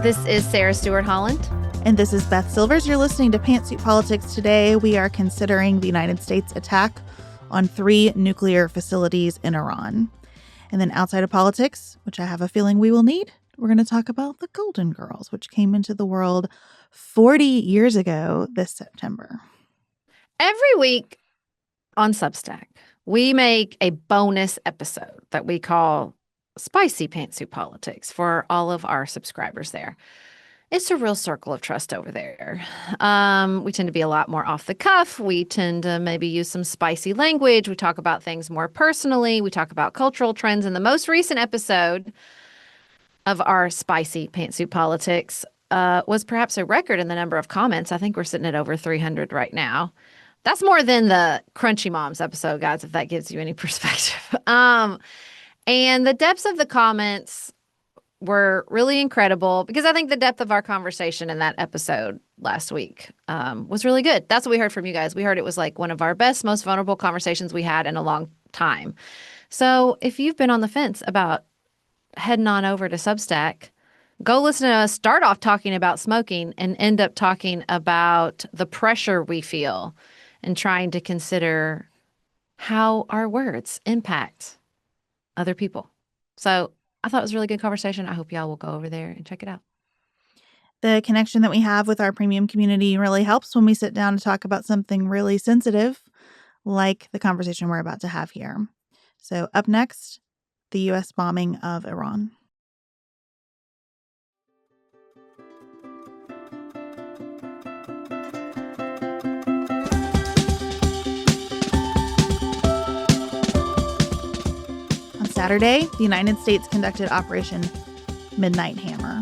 This is Sarah Stewart Holland. And this is Beth Silvers. You're listening to Pantsuit Politics. Today, we are considering the United States attack on 3 nuclear facilities in Iran. And then outside of politics, which I have a feeling we will need, we're going to talk about the Golden Girls, which came into the world 40 years ago this September. Every week on Substack, we make a bonus episode that we call Spicy Pantsuit Politics for all of our subscribers there. It's a real circle of trust over there. We tend to be a lot more off the cuff. We tend to maybe use some spicy language. We talk about things more personally. We talk about cultural trends. And the most recent episode of our Spicy Pantsuit Politics was perhaps a record in the number of comments. I think we're sitting at over 300 right now. That's more than the Crunchy Moms episode, guys, if that gives you any perspective. And the depths of the comments were really incredible because I think the depth of our conversation in that episode last week was really good. That's what we heard from you guys. We heard it was like one of our best, most vulnerable conversations we had in a long time. So if you've been on the fence about heading on over to Substack, go listen to us start off talking about smoking and end up talking about the pressure we feel and trying to consider how our words impact other people. So I thought it was a really good conversation. I hope y'all will go over there and check it out. The connection that we have with our premium community really helps when we sit down to talk about something really sensitive, like the conversation we're about to have here. So up next, the U.S. bombing of Iran. Saturday, the United States conducted Operation Midnight Hammer,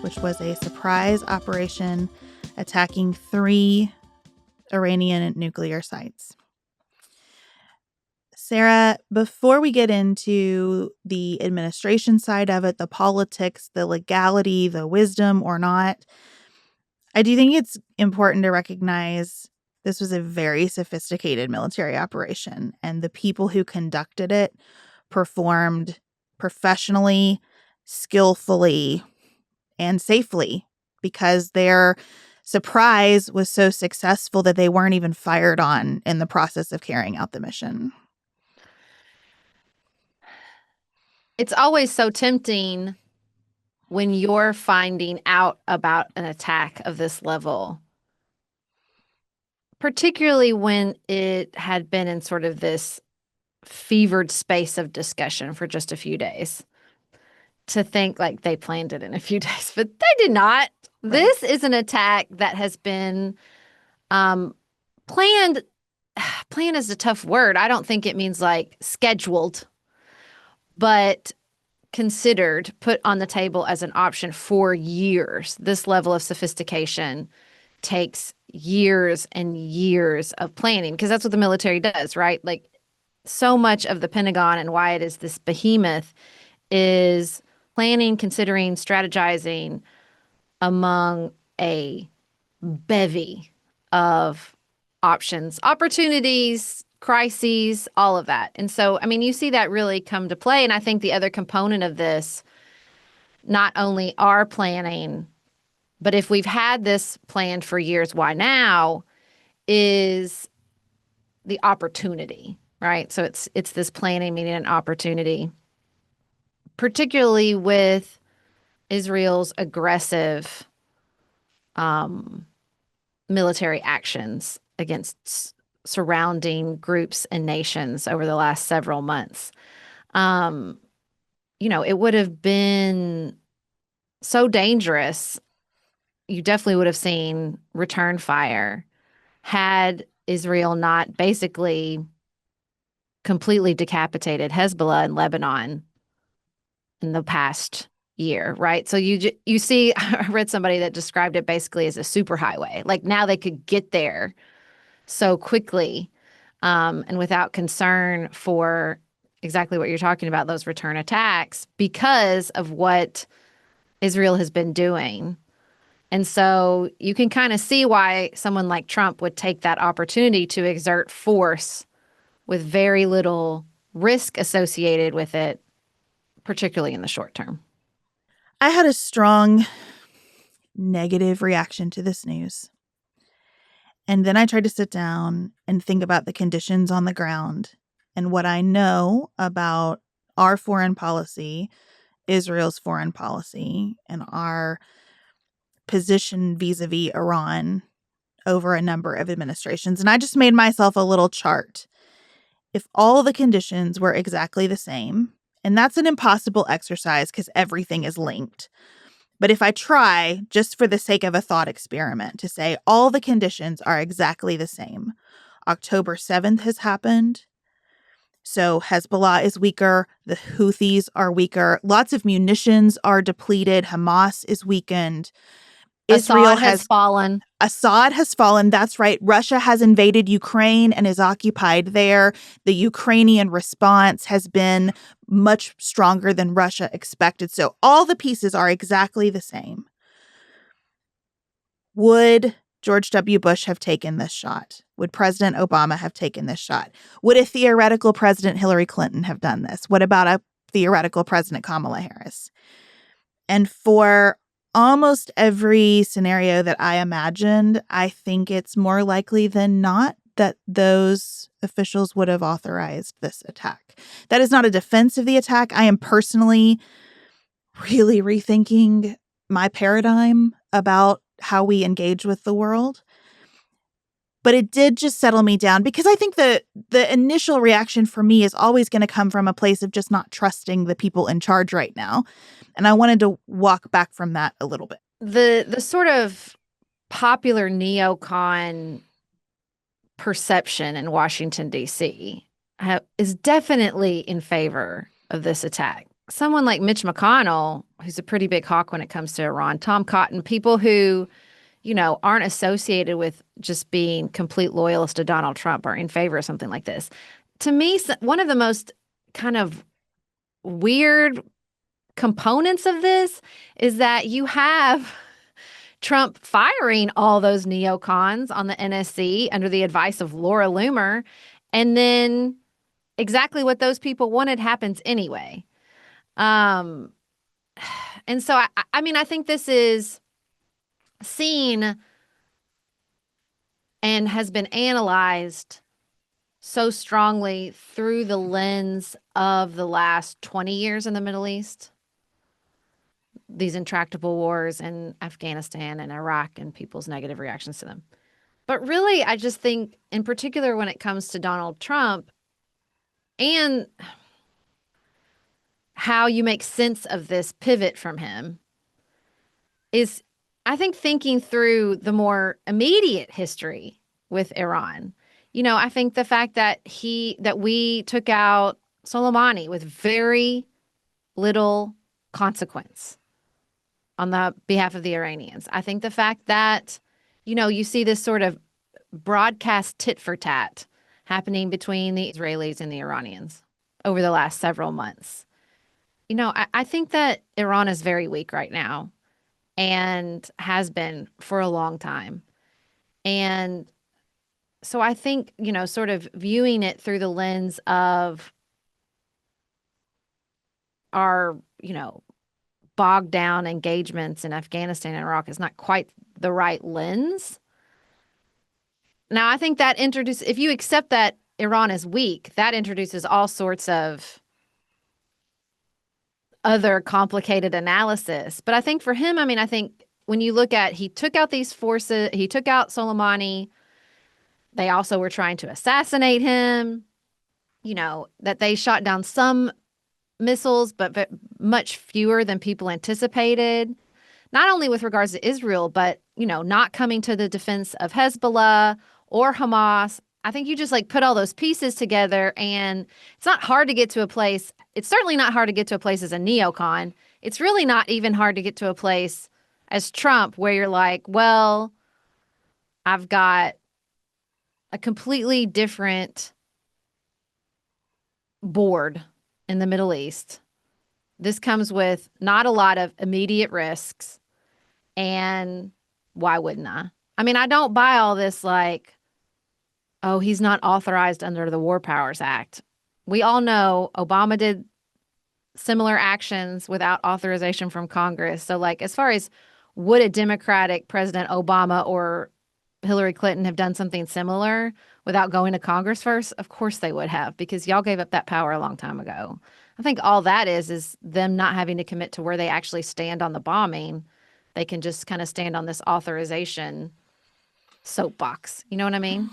which was a surprise operation attacking 3 Iranian nuclear sites. Sarah, before we get into the administration side of it, the politics, the legality, the wisdom or not, I do think it's important to recognize this was a very sophisticated military operation, and the people who conducted it performed professionally, skillfully, and safely because their surprise was so successful that they weren't even fired on in the process of carrying out the mission. It's always so tempting when you're finding out about an attack of this level, particularly when it had been in sort of this fevered space of discussion for just a few days, to think like they planned it in a few days, but they did not. Right. This is an attack that has been planned. Plan is a tough word. I don't think it means like scheduled, but considered, put on the table as an option for years. This level of sophistication takes years and years of planning because that's what the military does, right? Like, so much of the Pentagon and why it is this behemoth is planning, considering, strategizing among a bevy of options, opportunities, crises, all of that. And so, I mean, you see that really come to play. And I think the other component of this, not only our planning, but if we've had this planned for years, why now, is the opportunity. Right. So it's this planning meeting an opportunity, particularly with Israel's aggressive military actions against surrounding groups and nations over the last several months. It would have been so dangerous. You definitely would have seen return fire had Israel not basically completely decapitated Hezbollah in Lebanon in the past year, right? So you see, I read somebody that described it basically as a superhighway. Like now they could get there so quickly and without concern for exactly what you're talking about, those return attacks, because of what Israel has been doing. And so you can kind of see why someone like Trump would take that opportunity to exert force with very little risk associated with it, particularly in the short term. I had a strong negative reaction to this news. And then I tried to sit down and think about the conditions on the ground and what I know about our foreign policy, Israel's foreign policy, and our position vis-a-vis Iran over a number of administrations. And I just made myself a little chart. If all the conditions were exactly the same, and that's an impossible exercise because everything is linked. But if I try, just for the sake of a thought experiment, to say all the conditions are exactly the same, October 7th has happened. So Hezbollah is weaker. The Houthis are weaker. Lots of munitions are depleted. Hamas is weakened. Israel Assad has has fallen. Assad has fallen. That's right. Russia has invaded Ukraine and is occupied there. The Ukrainian response has been much stronger than Russia expected. So all the pieces are exactly the same. Would George W. Bush have taken this shot? Would President Obama have taken this shot? Would a theoretical President Hillary Clinton have done this? What about a theoretical President Kamala Harris? And for almost every scenario that I imagined, I think it's more likely than not that those officials would have authorized this attack. That is not a defense of the attack. I am personally really rethinking my paradigm about how we engage with the world. But it did just settle me down because I think the initial reaction for me is always going to come from a place of just not trusting the people in charge right now. And I wanted to walk back from that a little bit. The sort of popular neocon perception in Washington, D.C. Is definitely in favor of this attack. Someone like Mitch McConnell, who's a pretty big hawk when it comes to Iran, Tom Cotton, people who, aren't associated with just being complete loyalists to Donald Trump are in favor of something like this. To me, one of the most kind of weird components of this is that you have Trump firing all those neocons on the NSC under the advice of Laura Loomer, and then exactly what those people wanted happens anyway. And so, I think this is seen and has been analyzed so strongly through the lens of the last 20 years in the Middle East. These intractable wars in Afghanistan and Iraq and people's negative reactions to them. But really, I just think, in particular, when it comes to Donald Trump and how you make sense of this pivot from him, is, I think, thinking through the more immediate history with Iran. I think the fact that we took out Soleimani with very little consequence on the behalf of the Iranians. I think the fact that, you see this sort of broadcast tit for tat happening between the Israelis and the Iranians over the last several months. I think that Iran is very weak right now and has been for a long time. And so I think, sort of viewing it through the lens of our, bogged down engagements in Afghanistan and Iraq is not quite the right lens. Now, I think that if you accept that Iran is weak, that introduces all sorts of other complicated analysis. But I think for him, I think when you look at, he took out these forces, he took out Soleimani. They also were trying to assassinate him, that they shot down some missiles, but much fewer than people anticipated, not only with regards to Israel, but, not coming to the defense of Hezbollah or Hamas. I think you just put all those pieces together, and it's not hard to get to a place. It's certainly not hard to get to a place as a neocon. It's really not even hard to get to a place as Trump where you're like, well, I've got a completely different board in the Middle East. This comes with not a lot of immediate risks. And why wouldn't I? I don't buy all this oh, he's not authorized under the War Powers Act. We all know Obama did similar actions without authorization from Congress. So as far as would a Democratic President Obama or Hillary Clinton have done something similar without going to Congress first? Of course they would have, because y'all gave up that power a long time ago. I think all that is them not having to commit to where they actually stand on the bombing. They can just kind of stand on this authorization soapbox. You know what I mean?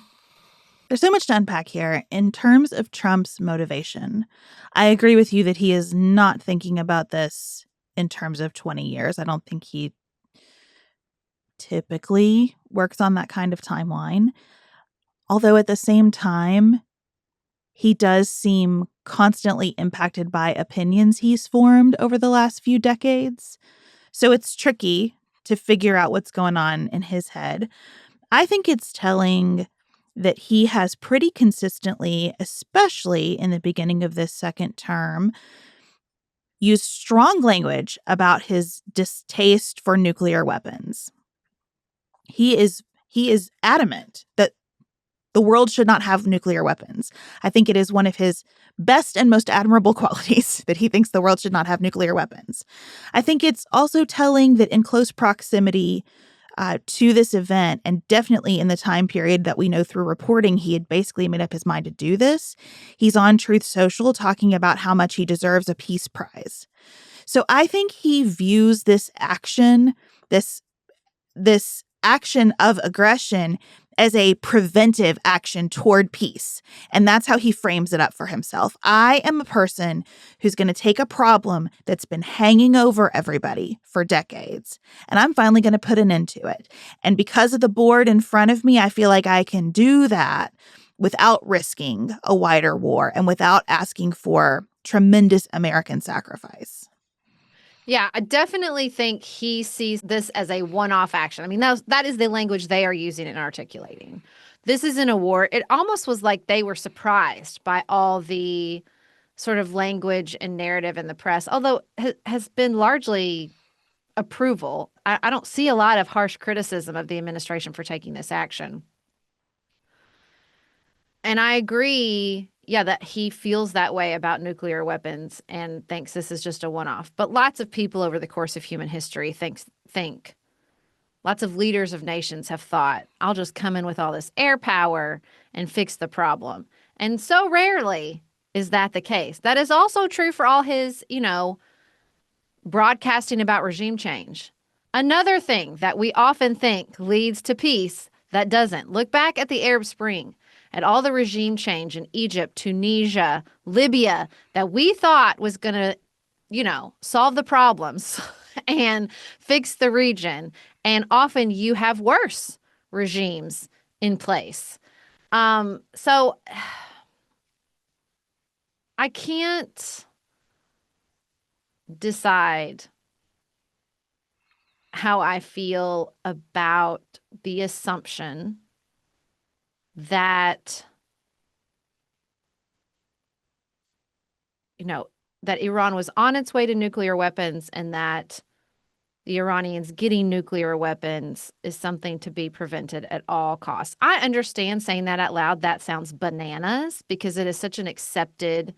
There's so much to unpack here. In terms of Trump's motivation, I agree with you that he is not thinking about this in terms of 20 years. I don't think he typically works on that kind of timeline. Although at the same time, he does seem constantly impacted by opinions he's formed over the last few decades. So it's tricky to figure out what's going on in his head. I think it's telling that he has pretty consistently, especially in the beginning of this second term, used strong language about his distaste for nuclear weapons. He is adamant that the world should not have nuclear weapons. I think it is one of his best and most admirable qualities that he thinks the world should not have nuclear weapons. I think it's also telling that in close proximity to this event, and definitely in the time period that we know through reporting, he had basically made up his mind to do this. He's on Truth Social talking about how much he deserves a peace prize. So I think he views this action, this action of aggression, as a preventive action toward peace. And that's how he frames it up for himself. I am a person who's going to take a problem that's been hanging over everybody for decades, and I'm finally going to put an end to it. And because of the board in front of me, I feel like I can do that without risking a wider war and without asking for tremendous American sacrifice. Yeah, I definitely think he sees this as a one-off action. I mean, that is the language they are using and articulating. This isn't a war. It almost was like they were surprised by all the sort of language and narrative in the press, although has been largely approval. I don't see a lot of harsh criticism of the administration for taking this action. And I agree, yeah, that he feels that way about nuclear weapons and thinks this is just a one-off. But lots of people over the course of human history think lots of leaders of nations have thought, I'll just come in with all this air power and fix the problem. And so rarely is that the case. That is also true for all his, broadcasting about regime change. Another thing that we often think leads to peace that doesn't. Look back at the Arab Spring, at all the regime change in Egypt, Tunisia, Libya that we thought was going to, solve the problems and fix the region. And often you have worse regimes in place. So I can't decide how I feel about the assumption that, that Iran was on its way to nuclear weapons and that the Iranians getting nuclear weapons is something to be prevented at all costs. I understand saying that out loud. That sounds bananas because it is such an accepted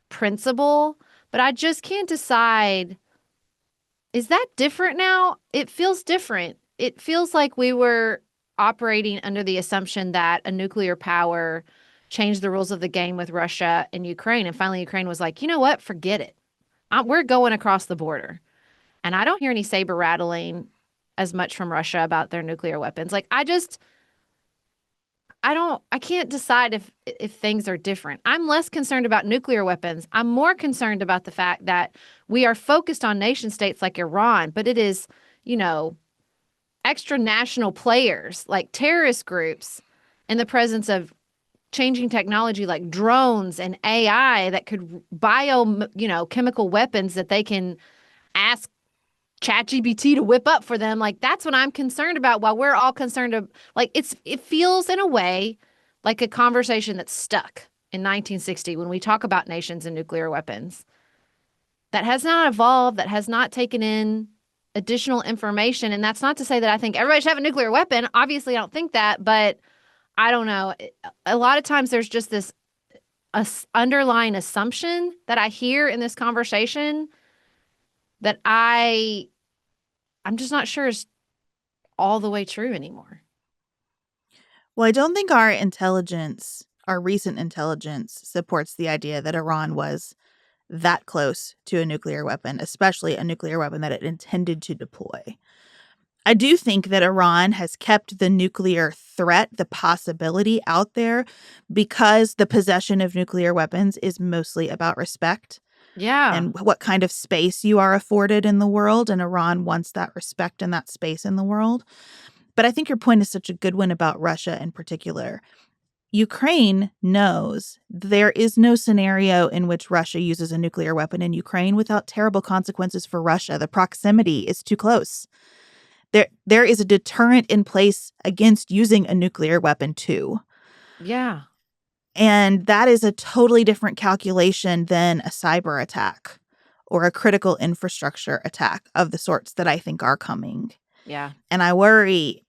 principle, but I just can't decide. Is that different now? It feels different. It feels like we were operating under the assumption that a nuclear power changed the rules of the game with Russia and Ukraine. And finally, Ukraine was like, you know what? Forget it. We're going across the border. And I don't hear any saber rattling as much from Russia about their nuclear weapons. Like, I can't decide if things are different. I'm less concerned about nuclear weapons. I'm more concerned about the fact that we are focused on nation states like Iran, but it is, extra national players like terrorist groups in the presence of changing technology like drones and AI that could chemical weapons that they can ask ChatGPT to whip up for them. Like, that's what I'm concerned about, while we're all concerned of, like, it feels in a way like a conversation that's stuck in 1960 when we talk about nations and nuclear weapons. That has not evolved, that has not taken in additional information. And that's not to say that I think everybody should have a nuclear weapon. Obviously, I don't think that, but I don't know. A lot of times there's just this underlying assumption that I hear in this conversation that I I'm just not sure is all the way true anymore. Well, I don't think our intelligence, our recent intelligence, supports the idea that Iran was that close to a nuclear weapon, especially a nuclear weapon that it intended to deploy. I do think that Iran has kept the nuclear threat, the possibility out there, because the possession of nuclear weapons is mostly about respect Yeah. and what kind of space you are afforded in the world. And Iran wants that respect and that space in the world. But I think your point is such a good one about Russia in particular. Ukraine knows there is no scenario in which Russia uses a nuclear weapon in Ukraine without terrible consequences for Russia. The proximity is too close. There is a deterrent in place against using a nuclear weapon too. Yeah. And that is a totally different calculation than a cyber attack or a critical infrastructure attack of the sorts that I think are coming. Yeah. And I worry,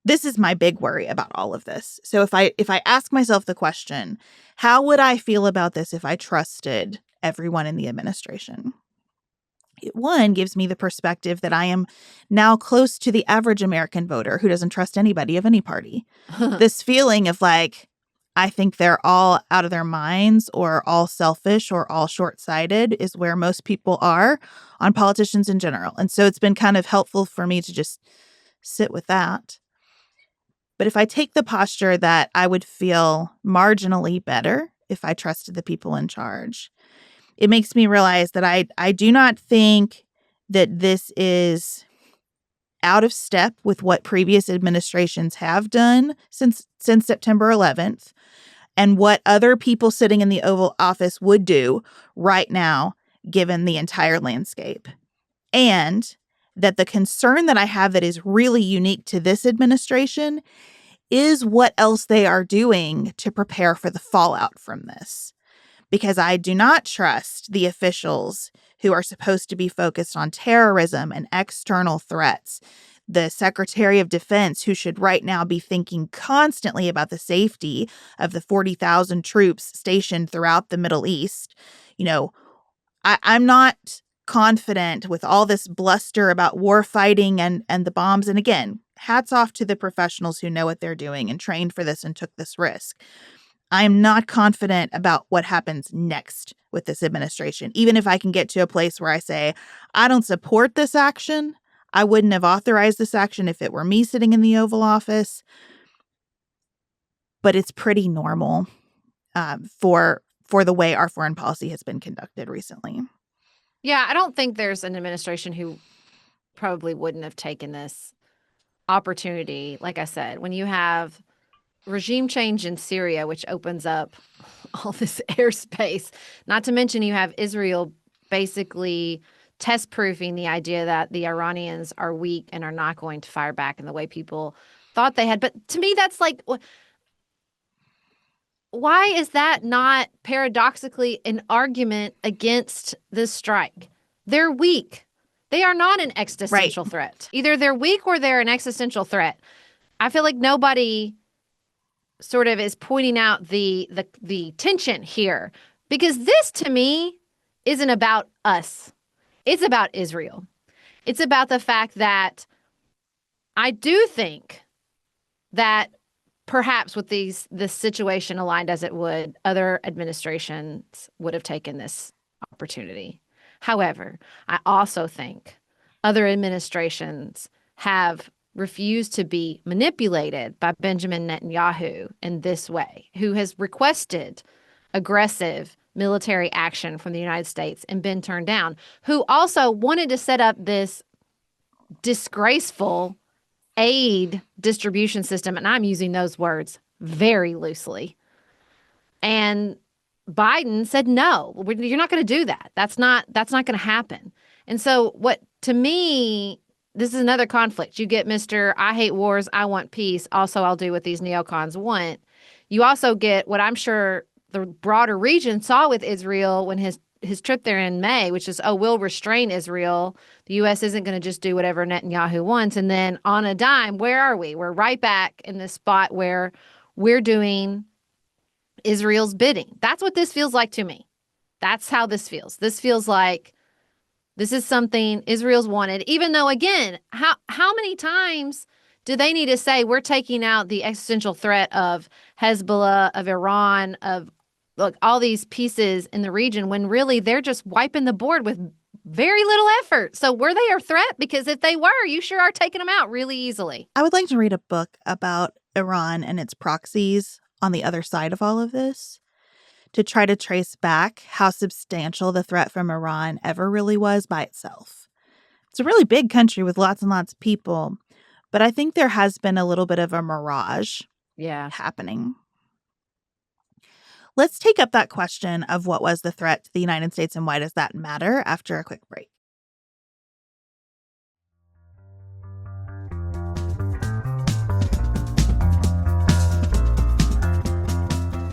this is my big worry about all of this. So if I ask myself the question, how would I feel about this if I trusted everyone in the administration? One gives me the perspective that I am now close to the average American voter who doesn't trust anybody of any party. This feeling of like, I think they're all out of their minds or all selfish or all short-sighted is where most people are on politicians in general. And so it's been kind of helpful for me to just sit with that. But if I take the posture that I would feel marginally better if I trusted the people in charge, it makes me realize that I do not think that this is out of step with what previous administrations have done since September 11th and what other people sitting in the Oval Office would do right now, given the entire landscape. And that the concern that I have that is really unique to this administration is what else they are doing to prepare for the fallout from this. Because I do not trust the officials who are supposed to be focused on terrorism and external threats. The Secretary of Defense, who should right now be thinking constantly about the safety of the 40,000 troops stationed throughout the Middle East. You know, I'm not confident with all this bluster about war fighting and the bombs. And again, hats off to the professionals who know what they're doing and trained for this and took this risk. I'm not confident about what happens next with this administration. Even if I can get to a place where I say, I don't support this action, I wouldn't have authorized this action if it were me sitting in the Oval Office. But it's pretty normal for the way our foreign policy has been conducted recently. Yeah, I don't think there's an administration who probably wouldn't have taken this opportunity. Like I said, when you have regime change in Syria, which opens up all this airspace, not to mention you have Israel basically test proofing the idea that the Iranians are weak and are not going to fire back in the way people thought they had. But to me, that's like, why is that not paradoxically an argument against this strike? They're weak. They are not an Right. existential threat. Either they're weak or they're an existential threat. I feel like nobody sort of is pointing out the tension here, because this to me isn't about us. It's about Israel. It's about the fact that I do think that perhaps with this situation aligned as it would, other administrations would have taken this opportunity. However, I also think other administrations have refused to be manipulated by Benjamin Netanyahu in this way, who has requested aggressive military action from the United States and been turned down, who also wanted to set up this disgraceful aid distribution system. And I'm using those words very loosely. And Biden said, no, you're not going to do that. That's not going to happen. And so what, to me, this is another conflict. You get Mr. I hate wars, I want peace. Also, I'll do what these neocons want. You also get what I'm sure the broader region saw with Israel when his trip there in May, which is, oh, we'll restrain Israel. The U.S. isn't going to just do whatever Netanyahu wants. And then on a dime, where are we? We're right back in this spot where we're doing Israel's bidding. That's what this feels like to me. That's how this feels. This feels like This is something Israel's wanted, even though, again, how many times do they need to say we're taking out the existential threat of Hezbollah, of Iran, of look, all these pieces in the region when really they're just wiping the board with very little effort. So were they a threat? Because if they were, you sure are taking them out really easily. I would like to read a book about Iran and its proxies on the other side of all of this to try to trace back how substantial the threat from Iran ever really was by itself. It's a really big country with lots and lots of people, but I think there has been a little bit of a mirage Yeah. happening. Let's take up that question of what was the threat to the United States and why does that matter after a quick break.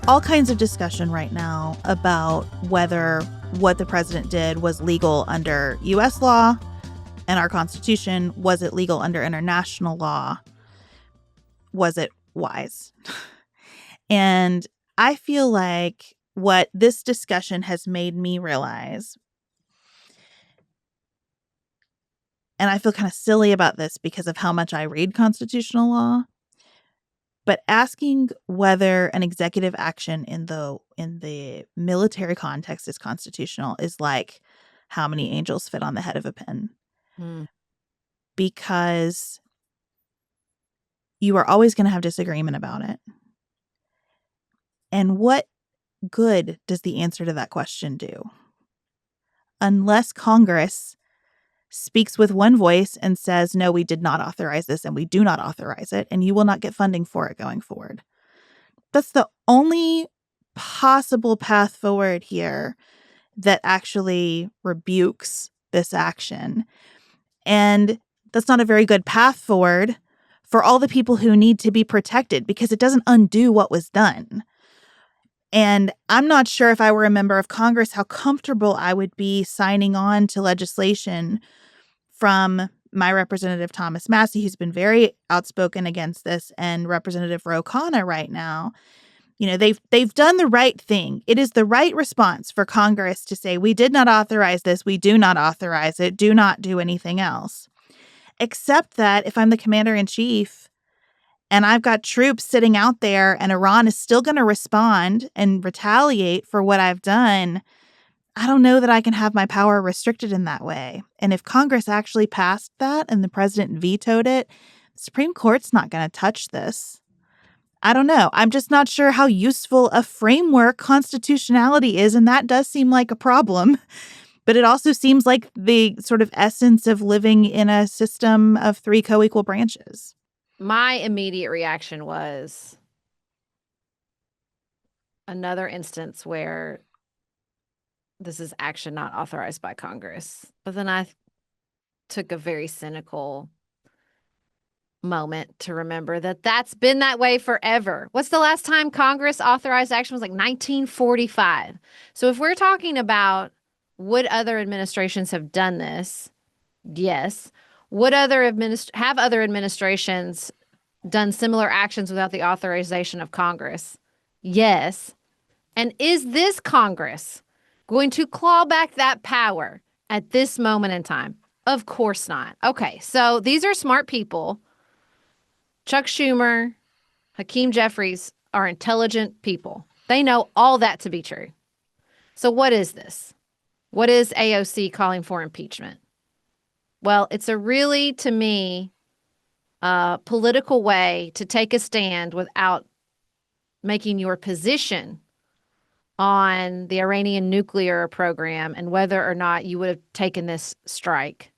All kinds of discussion right now about whether what the president did was legal under U.S. law and our Constitution. Was it legal under international law? Was it wise? And I feel like what this discussion has made me realize, and I feel kind of silly about this because of how much I read constitutional law, but asking whether an executive action in the military context is constitutional is like how many angels fit on the head of a pin. Hmm. Because you are always going to have disagreement about it. And what good does the answer to that question do? Unless Congress speaks with one voice and says, no, we did not authorize this and we do not authorize it, and you will not get funding for it going forward. That's the only possible path forward here that actually rebukes this action. And that's not a very good path forward for all the people who need to be protected because it doesn't undo what was done. And I'm not sure if I were a member of Congress how comfortable I would be signing on to legislation from my Representative Thomas Massey, who's been very outspoken against this, and Representative Ro Khanna right now. You know, they've done the right thing. It is the right response for Congress to say, we did not authorize this. We do not authorize it. Do not do anything else. Except that if I'm the commander in chief and I've got troops sitting out there and Iran is still going to respond and retaliate for what I've done, I don't know that I can have my power restricted in that way. And if Congress actually passed that and the president vetoed it, the Supreme Court's not going to touch this. I don't know. I'm just not sure how useful a framework constitutionality is, and that does seem like a problem. But it also seems like the sort of essence of living in a system of three co-equal branches. My immediate reaction was another instance where this is action not authorized by Congress. But then I took a very cynical moment to remember that that's been that way forever. What's the last time Congress authorized action? Was like 1945. So if we're talking about would other administrations have done this? Yes. Would other have other administrations done similar actions without the authorization of Congress? Yes. And is this Congress going to claw back that power at this moment in time? Of course not. Okay, so these are smart people. Chuck Schumer, Hakeem Jeffries are intelligent people. They know all that to be true. So what is this? What is AOC calling for impeachment? Well, it's a really, to me, political way to take a stand without making your position on the Iranian nuclear program and whether or not you would have taken this strike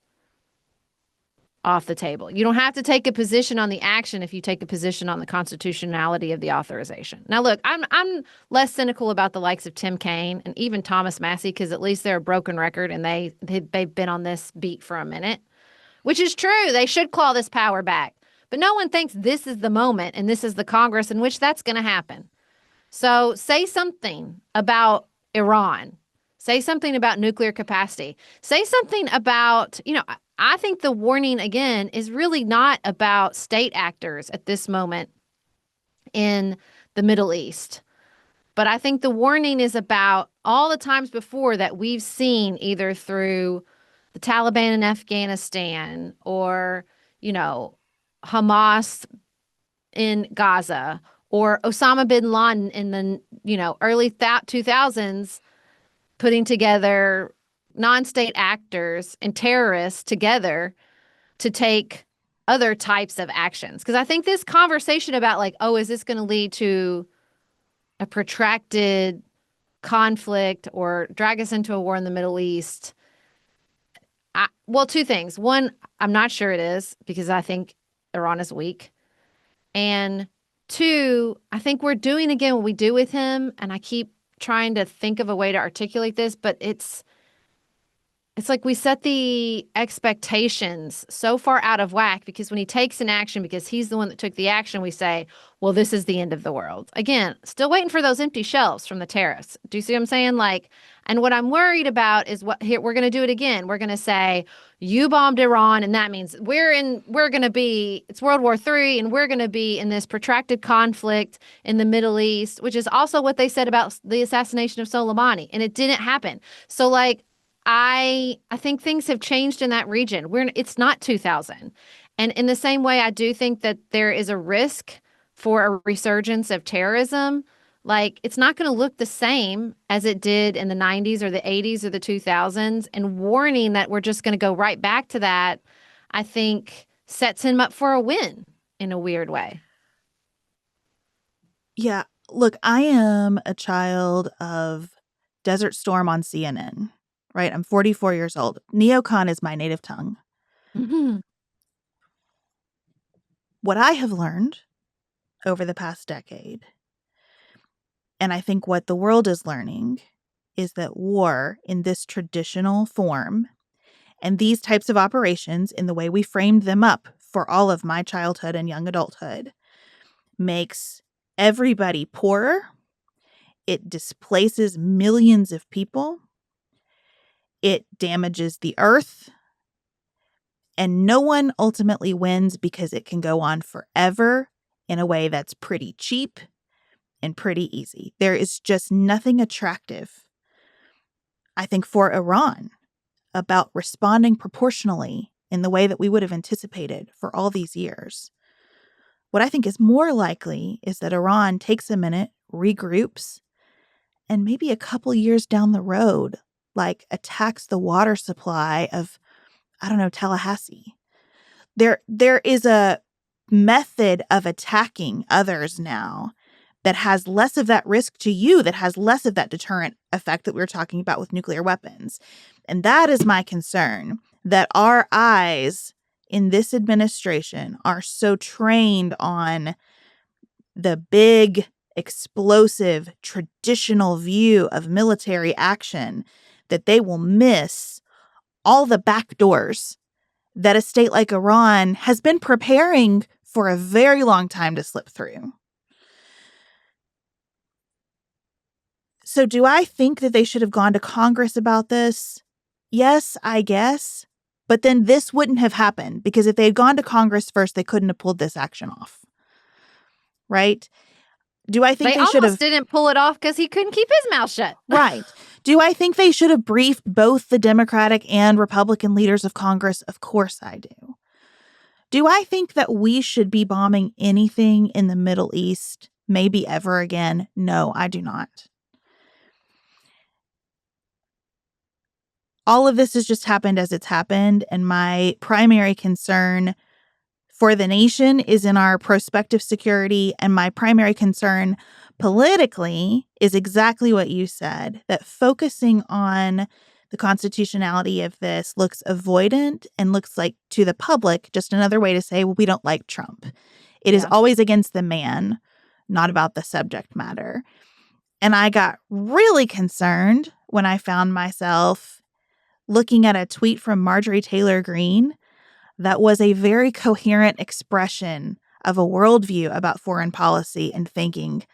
off the table. You don't have to take a position on the action if you take a position on the constitutionality of the authorization. Now, look, I'm less cynical about the likes of Tim Kaine and even Thomas Massey because at least they're a broken record and they've been on this beat for a minute, which is true. They should claw this power back. But no one thinks this is the moment and this is the Congress in which that's going to happen. So say something about Iran. Say something about nuclear capacity. Say something about, I think the warning, again, is really not about state actors at this moment in the Middle East. But I think the warning is about all the times before that we've seen either through the Taliban in Afghanistan or, you know, Hamas in Gaza or Osama bin Laden in the, early 2000s putting together non-state actors and terrorists together to take other types of actions. Because I think this conversation about like, oh, is this going to lead to a protracted conflict or drag us into a war in the Middle East? Well, two things. One, I'm not sure it is because I think Iran is weak. And two, I think we're doing again what we do with him. And I keep trying to think of a way to articulate this, but it's like we set the expectations so far out of whack because when he takes an action, because he's the one that took the action, we say, well, this is the end of the world. Again, still waiting for those empty shelves from the tariffs. Do you see what I'm saying? Like, and what I'm worried about is what here we're going to do it again. We're going to say, you bombed Iran, and that means we're going to be, it's World War III, and we're going to be in this protracted conflict in the Middle East, which is also what they said about the assassination of Soleimani, and it didn't happen. So, like, I think things have changed in that region. It's not 2000. And in the same way, I do think that there is a risk for a resurgence of terrorism. Like, it's not going to look the same as it did in the 90s or the 80s or the 2000s. And warning that we're just going to go right back to that, I think sets him up for a win in a weird way. Yeah. Look, I am a child of Desert Storm on CNN, right? I'm 44 years old. Neocon is my native tongue. Mm-hmm. What I have learned over the past decade, and I think what the world is learning, is that war in this traditional form and these types of operations in the way we framed them up for all of my childhood and young adulthood makes everybody poorer. It displaces millions of people. It damages the earth. And no one ultimately wins because it can go on forever in a way that's pretty cheap and pretty easy. There is just nothing attractive, I think, for Iran about responding proportionally in the way that we would have anticipated for all these years. What I think is more likely is that Iran takes a minute, regroups, and maybe a couple years down the road, like attacks the water supply of, I don't know, Tallahassee. There is a method of attacking others now that has less of that risk to you, that has less of that deterrent effect that we were talking about with nuclear weapons. And that is my concern, that our eyes in this administration are so trained on the big, explosive, traditional view of military action that they will miss all the back doors that a state like Iran has been preparing for a very long time to slip through. So do I think that they should have gone to Congress about this? Yes, I guess. But then this wouldn't have happened because if they had gone to Congress first, they couldn't have pulled this action off. Right? Do I think They they should almost have? didn't pull it off because he couldn't keep his mouth shut. Right. Do I think they should have briefed both the Democratic and Republican leaders of Congress? Of course I do. Do I think that we should be bombing anything in the Middle East, maybe ever again? No, I do not. All of this has just happened as it's happened, and my primary concern for the nation is in our prospective security, and my primary concern politically is exactly what you said, that focusing on the constitutionality of this looks avoidant and looks like, to the public, just another way to say, well, we don't like Trump. It is Yeah. always against the man, not about the subject matter. And I got really concerned when I found myself looking at a tweet from Marjorie Taylor Greene that was a very coherent expression of a worldview about foreign policy and thinking,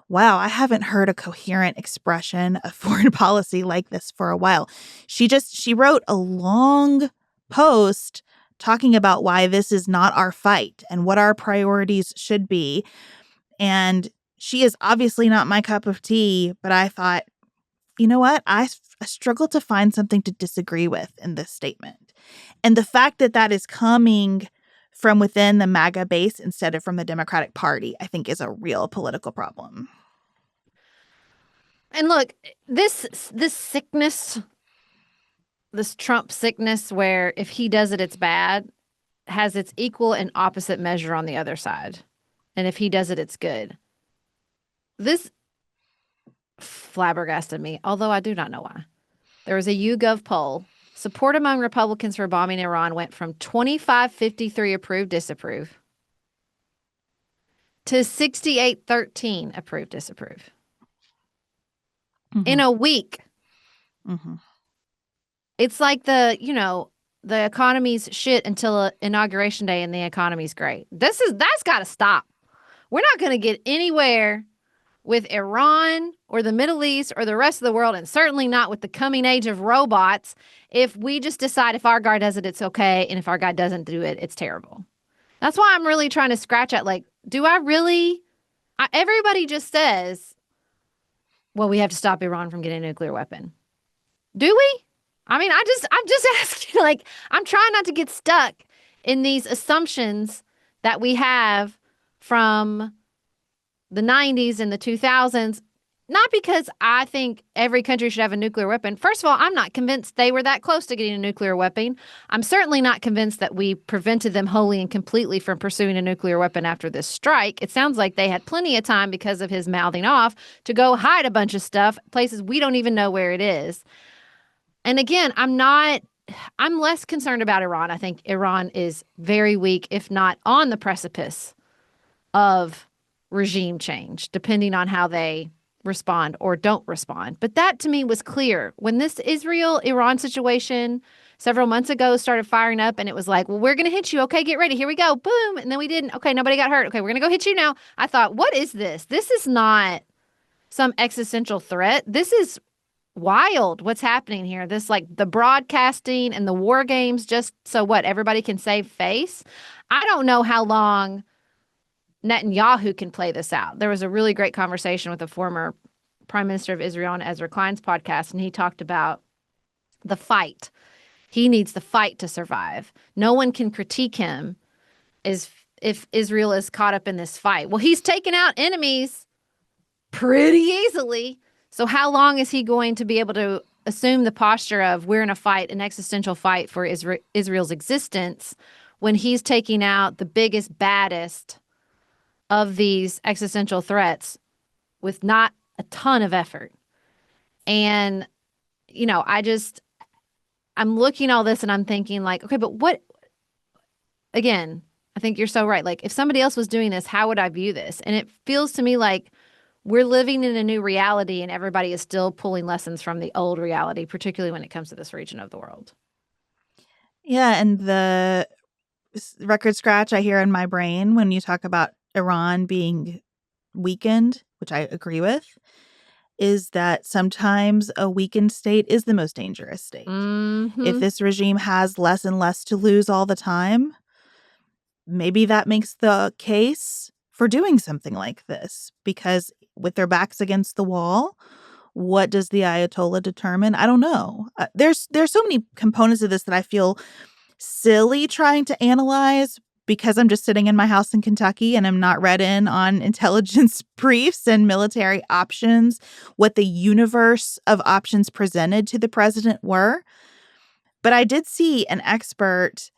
wow, I haven't heard a coherent expression of foreign policy like this for a while. She wrote a long post talking about why this is not our fight and what our priorities should be. And she is obviously not my cup of tea, but I thought, you know what? I struggle to find something to disagree with in this statement. And the fact that that is coming from within the MAGA base instead of from the Democratic Party, I think is a real political problem. And look, this sickness, this Trump sickness, where if he does it, it's bad, has its equal and opposite measure on the other side. And if he does it, it's good. This flabbergasted me, although I do not know why. There was a YouGov poll. Support among Republicans for bombing Iran went from 25-53 approve, disapprove to 68-13 approve, disapprove. In a week. It's like the economy's shit until inauguration day and the economy's great. That's got to stop. We're not going to get anywhere with Iran or the Middle East or the rest of the world, and certainly not with the coming age of robots, if we just decide if our guy does it, it's okay, and if our guy doesn't do it, it's terrible. That's why I'm really trying to scratch at, like, do I really? Everybody just says, well, we have to stop Iran from getting a nuclear weapon. Do we? I mean, I'm just asking, like, I'm trying not to get stuck in these assumptions that we have from the 90s and the 2000s, not because I think every country should have a nuclear weapon. First of all, I'm not convinced they were that close to getting a nuclear weapon. I'm certainly not convinced that we prevented them wholly and completely from pursuing a nuclear weapon after this strike. It sounds like they had plenty of time because of his mouthing off to go hide a bunch of stuff, places we don't even know where it is. And again, I'm less concerned about Iran. I think Iran is very weak, if not on the precipice of regime change, depending on how they respond or don't respond. But that to me was clear. When this Israel-Iran situation several months ago started firing up and it was like, well, we're going to hit you. Okay, get ready. Here we go. Boom. And then we didn't. Okay, nobody got hurt. Okay, we're going to go hit you now. I thought, what is this? This is not some existential threat. This is wild what's happening here. This, like, the broadcasting and the war games, just so what? Everybody can save face. I don't know how long Netanyahu can play this out. There was a really great conversation with the former Prime Minister of Israel on Ezra Klein's podcast, and he talked about the fight. He needs the fight to survive. No one can critique him if Israel is caught up in this fight. Well, he's taken out enemies pretty easily. So how long is he going to be able to assume the posture of we're in a fight, an existential fight for Israel's existence, when he's taking out the biggest, baddest of these existential threats with not a ton of effort? And, I'm looking at all this and I'm thinking, like, okay, but what, again, I think you're so right. Like, if somebody else was doing this, how would I view this? And it feels to me like we're living in a new reality and everybody is still pulling lessons from the old reality, particularly when it comes to this region of the world. Yeah, and the record scratch I hear in my brain when you talk about Iran being weakened, which I agree with, is that sometimes a weakened state is the most dangerous state. Mm-hmm. If this regime has less and less to lose all the time, maybe that makes the case for doing something like this, because with their backs against the wall, what does the Ayatollah determine? I don't know. There's so many components of this that I feel silly trying to analyze, because I'm just sitting in my house in Kentucky and I'm not read in on intelligence briefs and military options, what the universe of options presented to the president were. But I did see an expert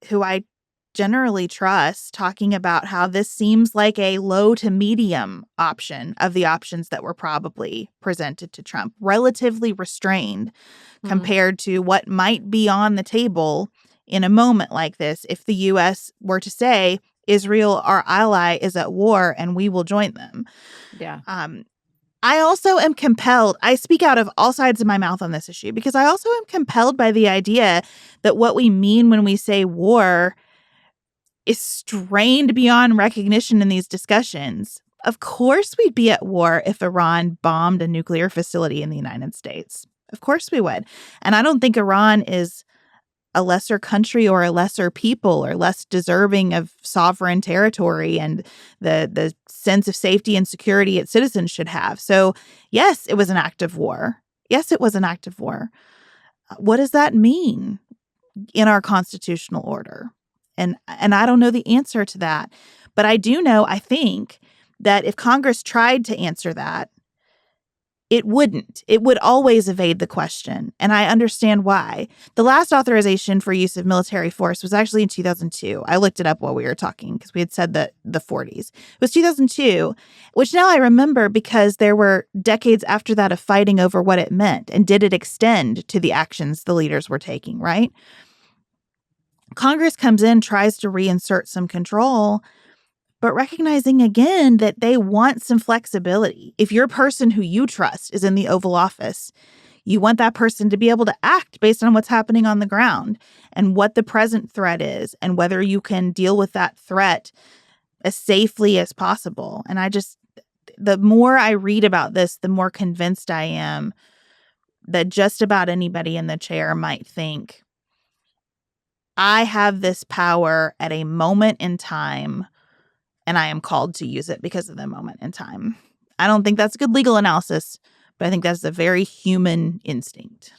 who I generally trust talking about how this seems like a low to medium option of the options that were probably presented to Trump, relatively restrained compared to what might be on the table in a moment like this if the U.S. were to say, Israel, our ally, is at war and we will join them. Yeah. I also am compelled, I speak out of all sides of my mouth on this issue, because I also am compelled by the idea that what we mean when we say war is strained beyond recognition in these discussions. Of course we'd be at war if Iran bombed a nuclear facility in the United States. Of course we would. And I don't think Iran is a lesser country or a lesser people or less deserving of sovereign territory and the sense of safety and security its citizens should have. So yes, it was an act of war. Yes, it was an act of war. What does that mean in our constitutional order? And I don't know the answer to that. But I do know, I think, that if Congress tried to answer that, it wouldn't. It would always evade the question. And I understand why. The last authorization for use of military force was actually in 2002. I looked it up while we were talking because we had said that the 40s. It was 2002, which now I remember because there were decades after that of fighting over what it meant. And did it extend to the actions the leaders were taking, right? Congress comes in, tries to reinsert some control, but recognizing again that they want some flexibility. If your person who you trust is in the Oval Office, you want that person to be able to act based on what's happening on the ground and what the present threat is and whether you can deal with that threat as safely as possible. And the more I read about this, the more convinced I am that just about anybody in the chair might think, I have this power at a moment in time and I am called to use it because of the moment in time. I don't think that's good legal analysis, but I think that's a very human instinct.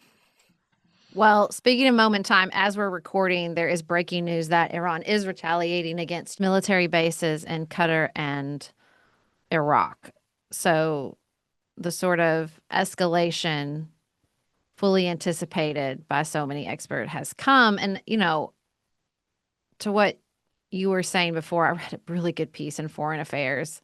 Well, speaking of moment in time, as we're recording, there is breaking news that Iran is retaliating against military bases in Qatar and Iraq. So the sort of escalation fully anticipated by so many experts has come. And, to what you were saying before, I read a really good piece in Foreign Affairs.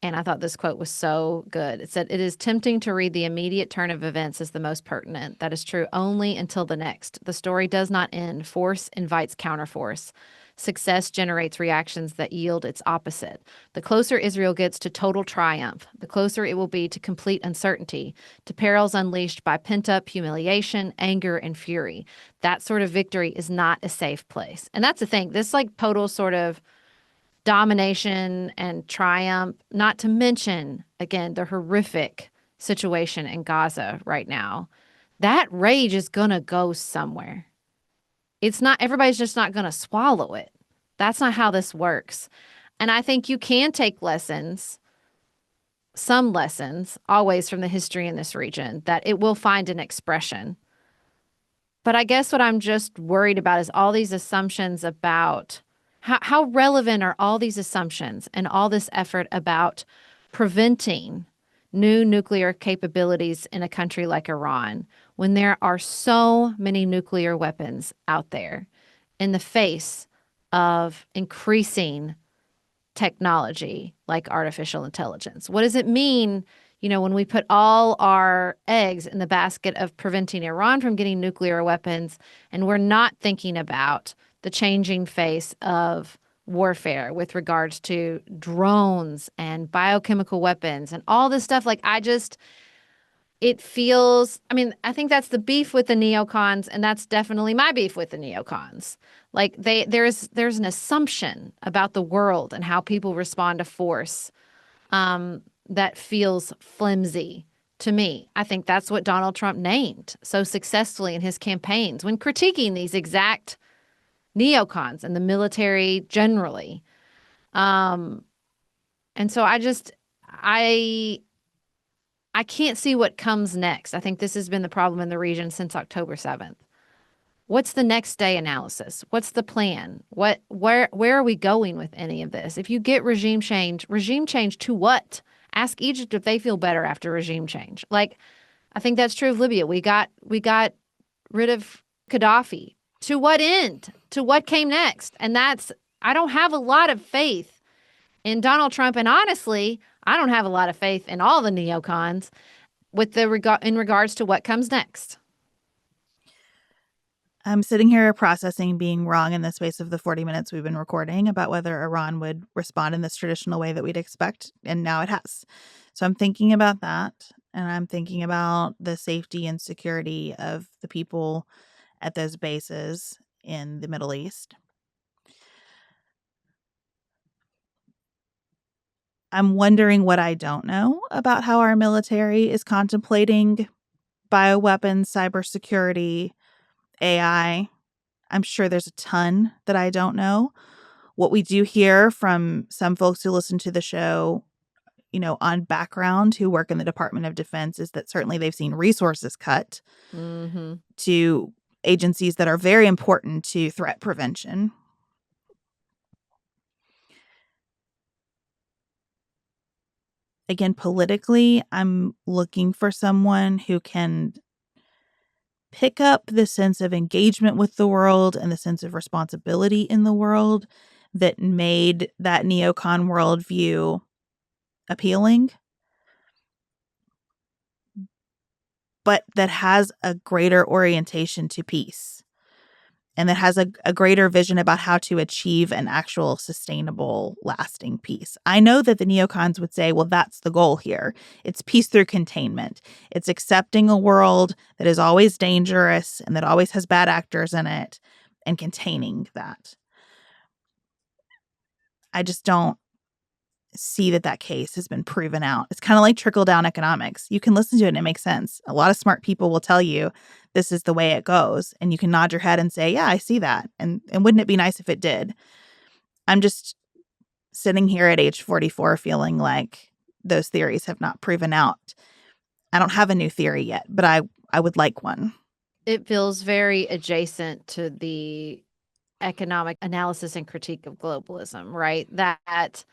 And I thought this quote was so good. It said, "It is tempting to read the immediate turn of events as the most pertinent. That is true only until the next. The story does not end. Force invites counterforce. Success generates reactions that yield its opposite. The closer Israel gets to total triumph, the closer it will be to complete uncertainty, to perils unleashed by pent-up humiliation, anger, and fury. That sort of victory is not a safe place." And that's the thing. This like total sort of domination and triumph, not to mention, again, the horrific situation in Gaza right now. That rage is going to go somewhere. It's not, everybody's just not going to swallow it. That's not how this works. And I think you can take lessons, some lessons, always from the history in this region, that it will find an expression. But I guess what I'm just worried about is all these assumptions about how relevant are all these assumptions and all this effort about preventing new nuclear capabilities in a country like Iran when there are so many nuclear weapons out there in the face of increasing technology like artificial intelligence? What does it mean, when we put all our eggs in the basket of preventing Iran from getting nuclear weapons and we're not thinking about the changing face of warfare with regards to drones and biochemical weapons and all this stuff? It feels, I think that's the beef with the neocons, and that's definitely my beef with the neocons. Like there's an assumption about the world and how people respond to force that feels flimsy to me. I think that's what Donald Trump named so successfully in his campaigns when critiquing these exact neocons and the military generally. And so I can't see what comes next. I think this has been the problem in the region since October 7th. What's the next day analysis? What's the plan? Where are we going with any of this? If you get regime change to what? Ask Egypt if they feel better after regime change. Like, I think that's true of Libya. We got rid of Gaddafi. To what end? To what came next? And I don't have a lot of faith in Donald Trump, and honestly, I don't have a lot of faith in all the neocons in regards to what comes next. I'm sitting here processing being wrong in the space of the 40 minutes we've been recording about whether Iran would respond in this traditional way that we'd expect, and now it has. So I'm thinking about that, and I'm thinking about the safety and security of the people at those bases in the Middle East. I'm wondering what I don't know about how our military is contemplating bioweapons, cybersecurity, AI. I'm sure there's a ton that I don't know. What we do hear from some folks who listen to the show, on background who work in the Department of Defense is that certainly they've seen resources cut Mm-hmm. to agencies that are very important to threat prevention. Again, politically, I'm looking for someone who can pick up the sense of engagement with the world and the sense of responsibility in the world that made that neocon worldview appealing, but that has a greater orientation to peace and that has a greater vision about how to achieve an actual sustainable, lasting peace. I know that the neocons would say, well, that's the goal here. It's peace through containment. It's accepting a world that is always dangerous and that always has bad actors in it and containing that. I just don't see that case has been proven out. It's kind of like trickle-down economics. You can listen to it and it makes sense. A lot of smart people will tell you this is the way it goes, and you can nod your head and say, yeah, I see that. And wouldn't it be nice if it did? I'm just sitting here at age 44 feeling like those theories have not proven out. I don't have a new theory yet, but I would like one. It feels very adjacent to the economic analysis and critique of globalism, right? That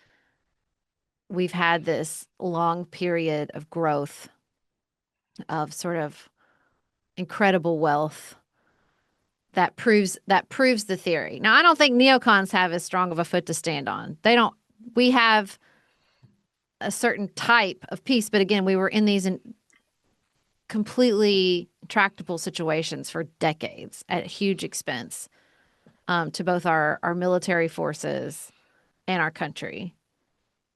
we've had this long period of growth of sort of incredible wealth that proves the theory. Now, I don't think neocons have as strong of a foot to stand on. They don't. We have a certain type of peace, but again, we were in these completely tractable situations for decades at huge expense to both our military forces and our country.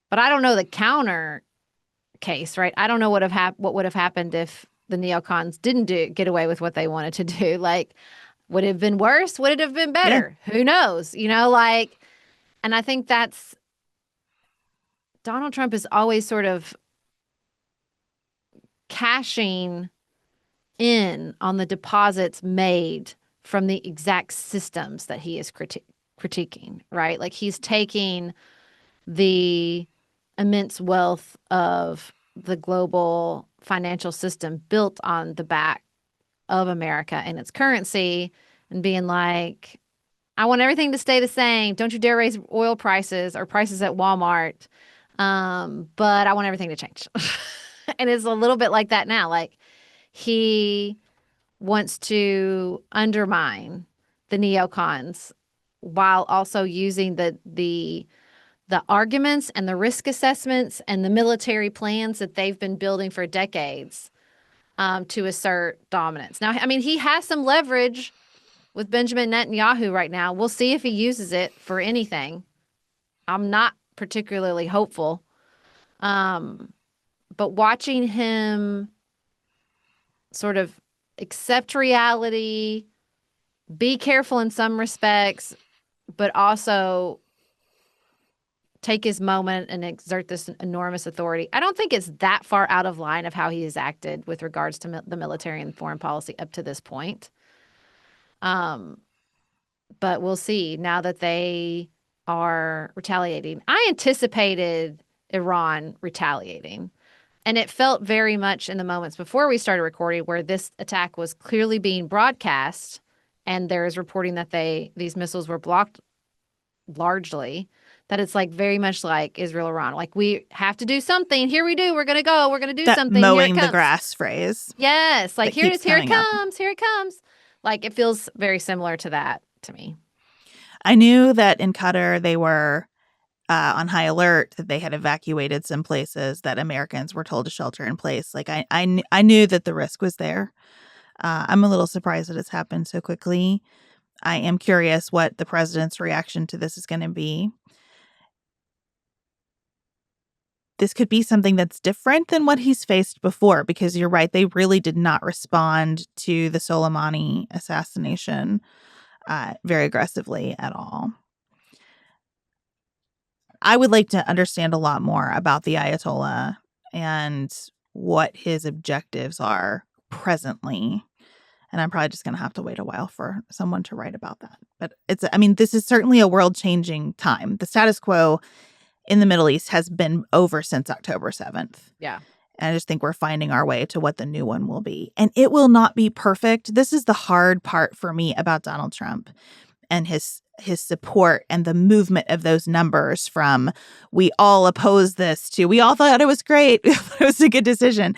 But I don't know the counter case, right? I don't know what would have happened if the neocons didn't get away with what they wanted to do. Like, would it have been worse? Would it have been better? Yeah. Who knows? And I think that's Donald Trump is always sort of cashing in on the deposits made from the exact systems that he is critiquing, right? Like he's taking the immense wealth of the global financial system built on the back of America and its currency and being like, I want everything to stay the same. Don't you dare raise oil prices or prices at Walmart. But I want everything to change. And it's a little bit like that now. Like he wants to undermine the neocons while also using the arguments and the risk assessments and the military plans that they've been building for decades to assert dominance. Now, I mean, he has some leverage with Benjamin Netanyahu right now. We'll see if he uses it for anything. I'm not particularly hopeful. But watching him sort of accept reality, be careful in some respects, but also take his moment and exert this enormous authority. I don't think it's that far out of line of how he has acted with regards to the military and foreign policy up to this point. But we'll see now that they are retaliating. I anticipated Iran retaliating. And it felt very much in the moments before we started recording where this attack was clearly being broadcast and there is reporting that these missiles were blocked largely, that it's like very much like Israel-Iran. Like, we have to do something. Here we do. We're going to go. We're going to do that something. Mowing the grass phrase. Yes. Like, here it is. Here it comes. Up. Here it comes. Like, it feels very similar to that to me. I knew that in Qatar they were on high alert, that they had evacuated some places that Americans were told to shelter in place. Like I knew that the risk was there. I'm a little surprised that it's happened so quickly. I am curious what the president's reaction to this is going to be. This could be something that's different than what he's faced before, because you're right, they really did not respond to the Soleimani assassination very aggressively at all. I would like to understand a lot more about the Ayatollah and what his objectives are presently. And I'm probably just going to have to wait a while for someone to write about that. But this is certainly a world-changing time. The status quo in the Middle East has been over since October 7th. Yeah. And I just think we're finding our way to what the new one will be. And it will not be perfect. This is the hard part for me about Donald Trump and his support and the movement of those numbers from we all oppose this to we all thought it was great. It was a good decision.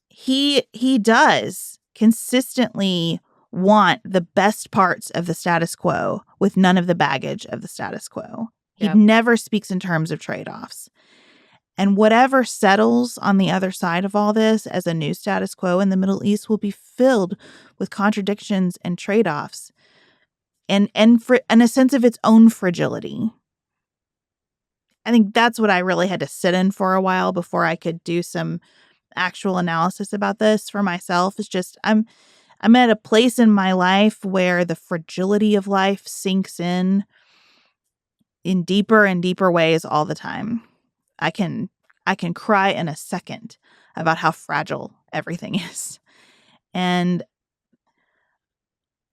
He does consistently want the best parts of the status quo with none of the baggage of the status quo. He Yep. never speaks in terms of trade-offs. And whatever settles on the other side of all this as a new status quo in the Middle East will be filled with contradictions and trade-offs and a sense of its own fragility. I think that's what I really had to sit in for a while before I could do some actual analysis about this for myself. It's just I'm at a place in my life where the fragility of life sinks in deeper and deeper ways all the time. I can cry in a second about how fragile everything is. And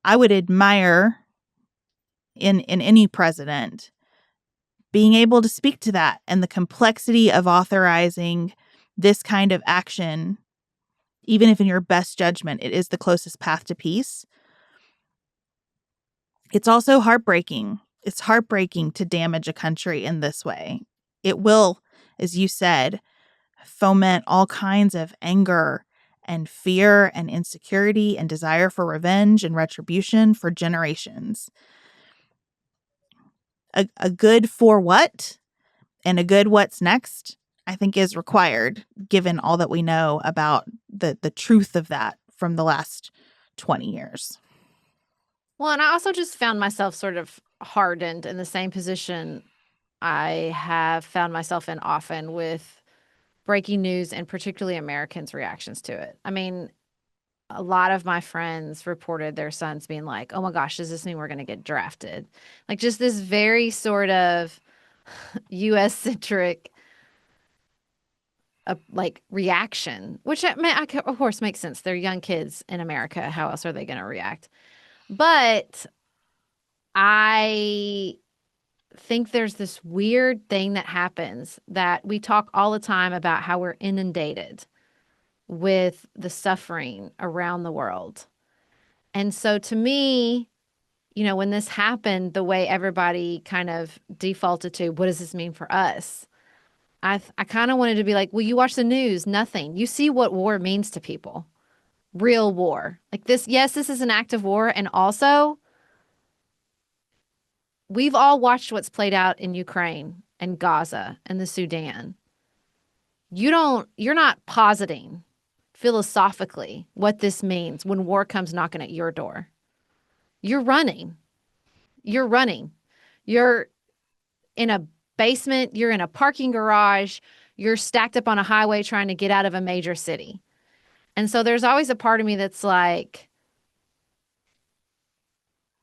I would admire in any president being able to speak to that and the complexity of authorizing this kind of action, even if in your best judgment it is the closest path to peace. It's also heartbreaking. It's heartbreaking to damage a country in this way. It will, as you said, foment all kinds of anger and fear and insecurity and desire for revenge and retribution for generations. A good for what and a good what's next, I think, is required given all that we know about the truth of that from the last 20 years. Well, and I also just found myself sort of hardened in the same position I have found myself in often with breaking news and particularly Americans' reactions to it. I mean, a lot of my friends reported their sons being like, oh my gosh, does this mean we're going to get drafted? Like, just this very sort of US centric like reaction, which I mean, of course makes sense. They're young kids in America. How else are they going to react? But I think there's this weird thing that happens that we talk all the time about how we're inundated with the suffering around the world. And so to me, you know, when this happened, the way everybody kind of defaulted to, what does this mean for us? I kind of wanted to be like, well, you watch the news, nothing. You see what war means to people. Real war. Like this, yes, this is an act of war. And also, we've all watched what's played out in Ukraine and Gaza and the Sudan. You're not positing philosophically what this means when war comes knocking at your door. You're running. You're running. You're in a basement, you're in a parking garage, you're stacked up on a highway trying to get out of a major city. And so there's always a part of me that's like,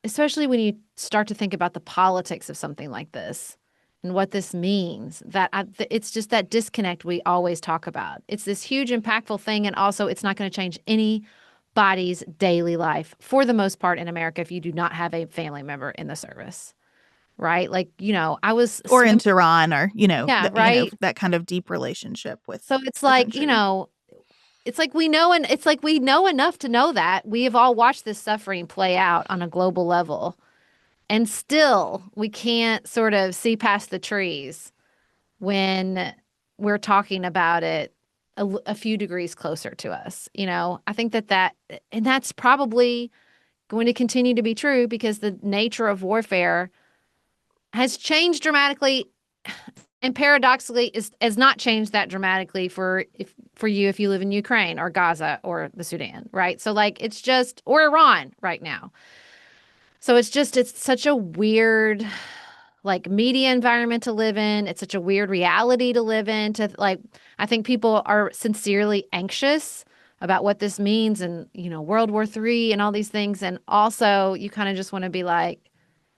especially when you start to think about the politics of something like this and what this means, it's just that disconnect we always talk about. It's this huge, impactful thing. And also, it's not going to change anybody's daily life for the most part in America if you do not have a family member in the service. Right? Like, you know, I was or in Tehran or, yeah, right. You know, that kind of deep relationship with. So it's like, country. you know, it's like we know, and it's like we know enough to know that we have all watched this suffering play out on a global level. And still, we can't sort of see past the trees when we're talking about it a few degrees closer to us. You know, I think and that's probably going to continue to be true because the nature of warfare has changed dramatically, and paradoxically has not changed that dramatically for you if you live in Ukraine or Gaza or the Sudan, right? So like it's just or Iran right now. So it's such a weird like media environment to live in. It's such a weird reality to live in. To like, I think people are sincerely anxious about what this means, and you know, World War III and all these things, and also you kind of just want to be like,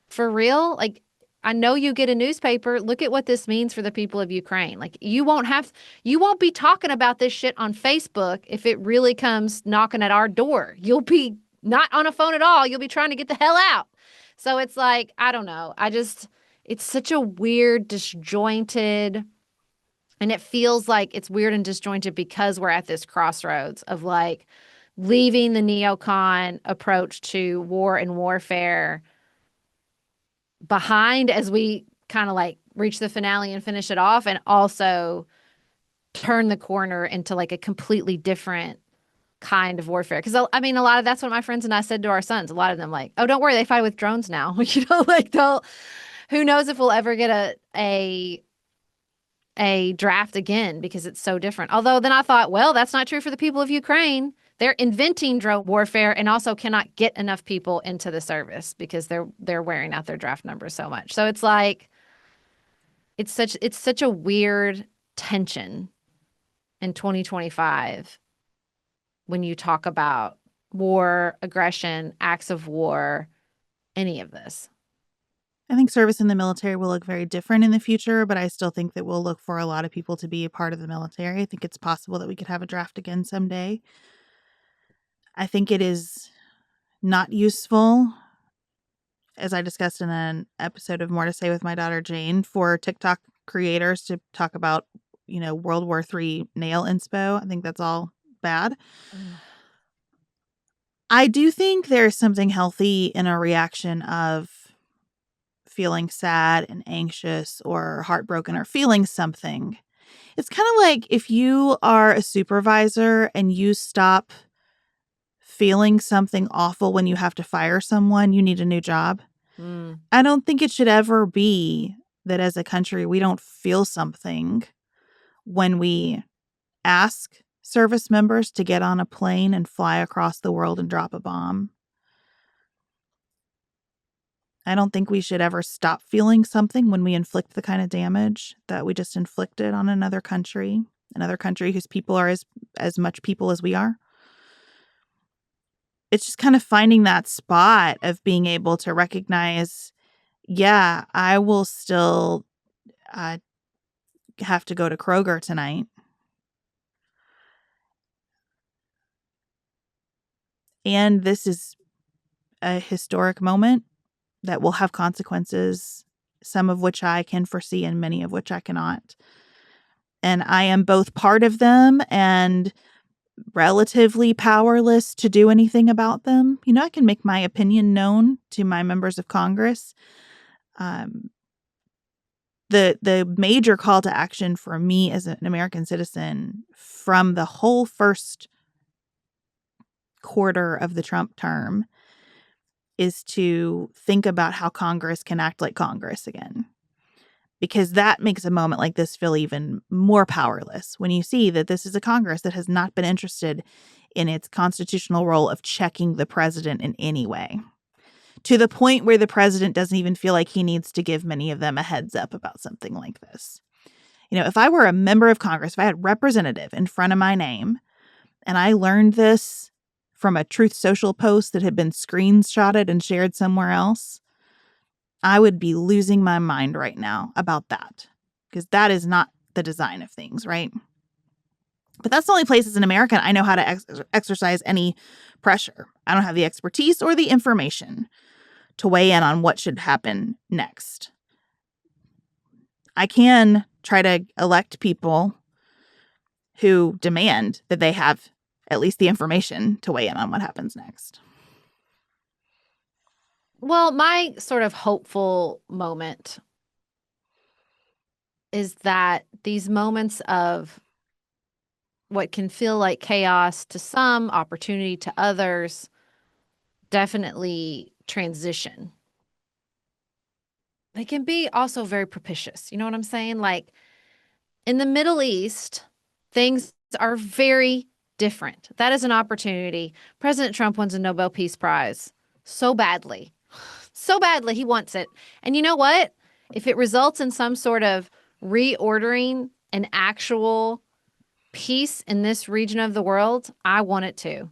for real, like. I know you get a newspaper. Look at what this means for the people of Ukraine. Like you won't be talking about this shit on Facebook if it really comes knocking at our door. You'll be not on a phone at all. You'll be trying to get the hell out. So it's like, I don't know. it's such a weird, disjointed, and it feels like it's weird and disjointed because we're at this crossroads of like leaving the neocon approach to war and warfare behind as we kind of like reach the finale and finish it off, and also turn the corner into like a completely different kind of warfare. Because I mean, a lot of that's what my friends and I said to our sons. A lot of them like, "Oh, don't worry, they fight with drones now." Like they'll. Who knows if we'll ever get a draft again because it's so different. Although then I thought, well, that's not true for the people of Ukraine. They're inventing drone warfare and also cannot get enough people into the service because they're wearing out their draft numbers so much. So it's like it's such a weird tension in 2025 when you talk about war, aggression, acts of war, any of this. I think service in the military will look very different in the future, but I still think that we'll look for a lot of people to be a part of the military. I think it's possible that we could have a draft again someday. I think it is not useful, as I discussed in an episode of More to Say with my daughter Jane, for TikTok creators to talk about, World War III nail inspo. I think that's all bad. I do think there's something healthy in a reaction of feeling sad and anxious or heartbroken or feeling something. It's kind of like if you are a supervisor and you stop feeling something awful when you have to fire someone, you need a new job. Mm. I don't think it should ever be that as a country we don't feel something when we ask service members to get on a plane and fly across the world and drop a bomb. I don't think we should ever stop feeling something when we inflict the kind of damage that we just inflicted on another country whose people are as much people as we are. It's just kind of finding that spot of being able to recognize, yeah, I will still have to go to Kroger tonight. And this is a historic moment that will have consequences, some of which I can foresee and many of which I cannot. And I am both part of them and relatively powerless to do anything about them. I can make my opinion known to my members of Congress. The major call to action for me as an American citizen from the whole first quarter of the Trump term is to think about how Congress can act like Congress again. Because that makes a moment like this feel even more powerless when you see that this is a Congress that has not been interested in its constitutional role of checking the president in any way, to the point where the president doesn't even feel like he needs to give many of them a heads up about something like this. If I were a member of Congress, if I had representative in front of my name, and I learned this from a Truth Social post that had been screenshotted and shared somewhere else, I would be losing my mind right now about that, because that is not the design of things, right? But that's the only places in America I know how to exercise any pressure. I don't have the expertise or the information to weigh in on what should happen next. I can try to elect people who demand that they have at least the information to weigh in on what happens next. Well, my sort of hopeful moment is that these moments of what can feel like chaos to some, opportunity to others, definitely transition. They can be also very propitious. You know what I'm saying? Like in the Middle East, things are very different. That is an opportunity. President Trump wins a Nobel Peace Prize so badly. So badly, he wants it. And you know what? If it results in some sort of reordering an actual peace in this region of the world, I want it to.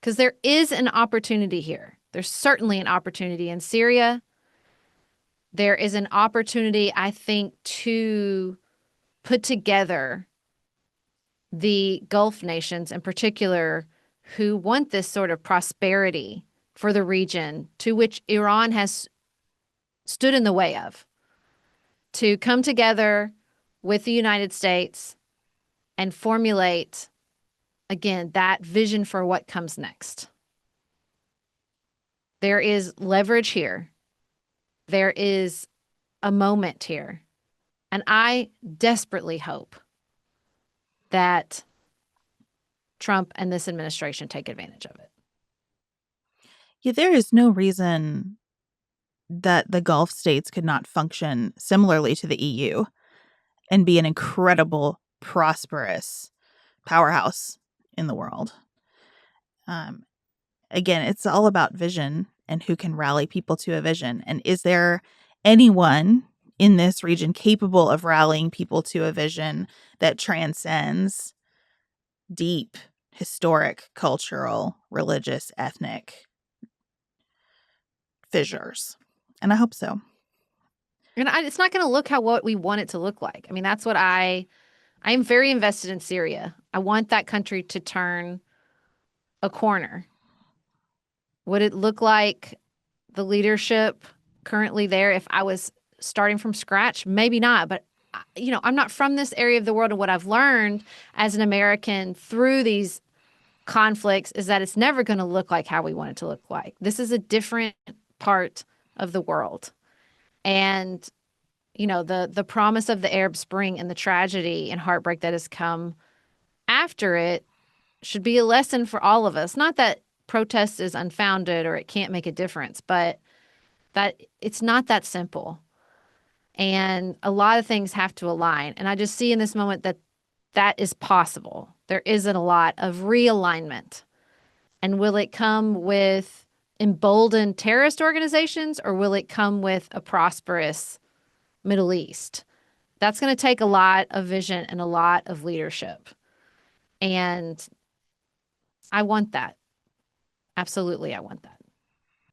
Because there is an opportunity here. There's certainly an opportunity in Syria. There is an opportunity, I think, to put together the Gulf nations in particular who want this sort of prosperity for the region to which Iran has stood in the way of. to come together with the United States and formulate, again, that vision for what comes next. There is leverage here. There is a moment here. And I desperately hope that Trump and this administration take advantage of it. Yeah, there is no reason that the Gulf states could not function similarly to the EU and be an incredible, prosperous powerhouse in the world. Um, Again, it's all about vision and who can rally people to a vision. And is there anyone in this region capable of rallying people to a vision that transcends deep historic, cultural, religious, ethnic fissures? And I hope so. And it's not going to look how what we want it to look like. I mean, that's what I am very invested in Syria. I want that country to turn a corner. Would it look like the leadership currently there if I was starting from scratch? Maybe not, but I'm not from this area of the world, and what I've learned as an American through these conflicts is that it's never going to look like how we want it to look like. This is a different part of the world. And the promise of the Arab Spring and the tragedy and heartbreak that has come after it should be a lesson for all of us. Not that protest is unfounded or it can't make a difference, but that it's not that simple. And a lot of things have to align. And I just see in this moment that that is possible. There isn't a lot of realignment. And will it come with emboldened terrorist organizations, or will it come with a prosperous Middle East? That's going to take a lot of vision and a lot of leadership. And I want that. Absolutely, I want that.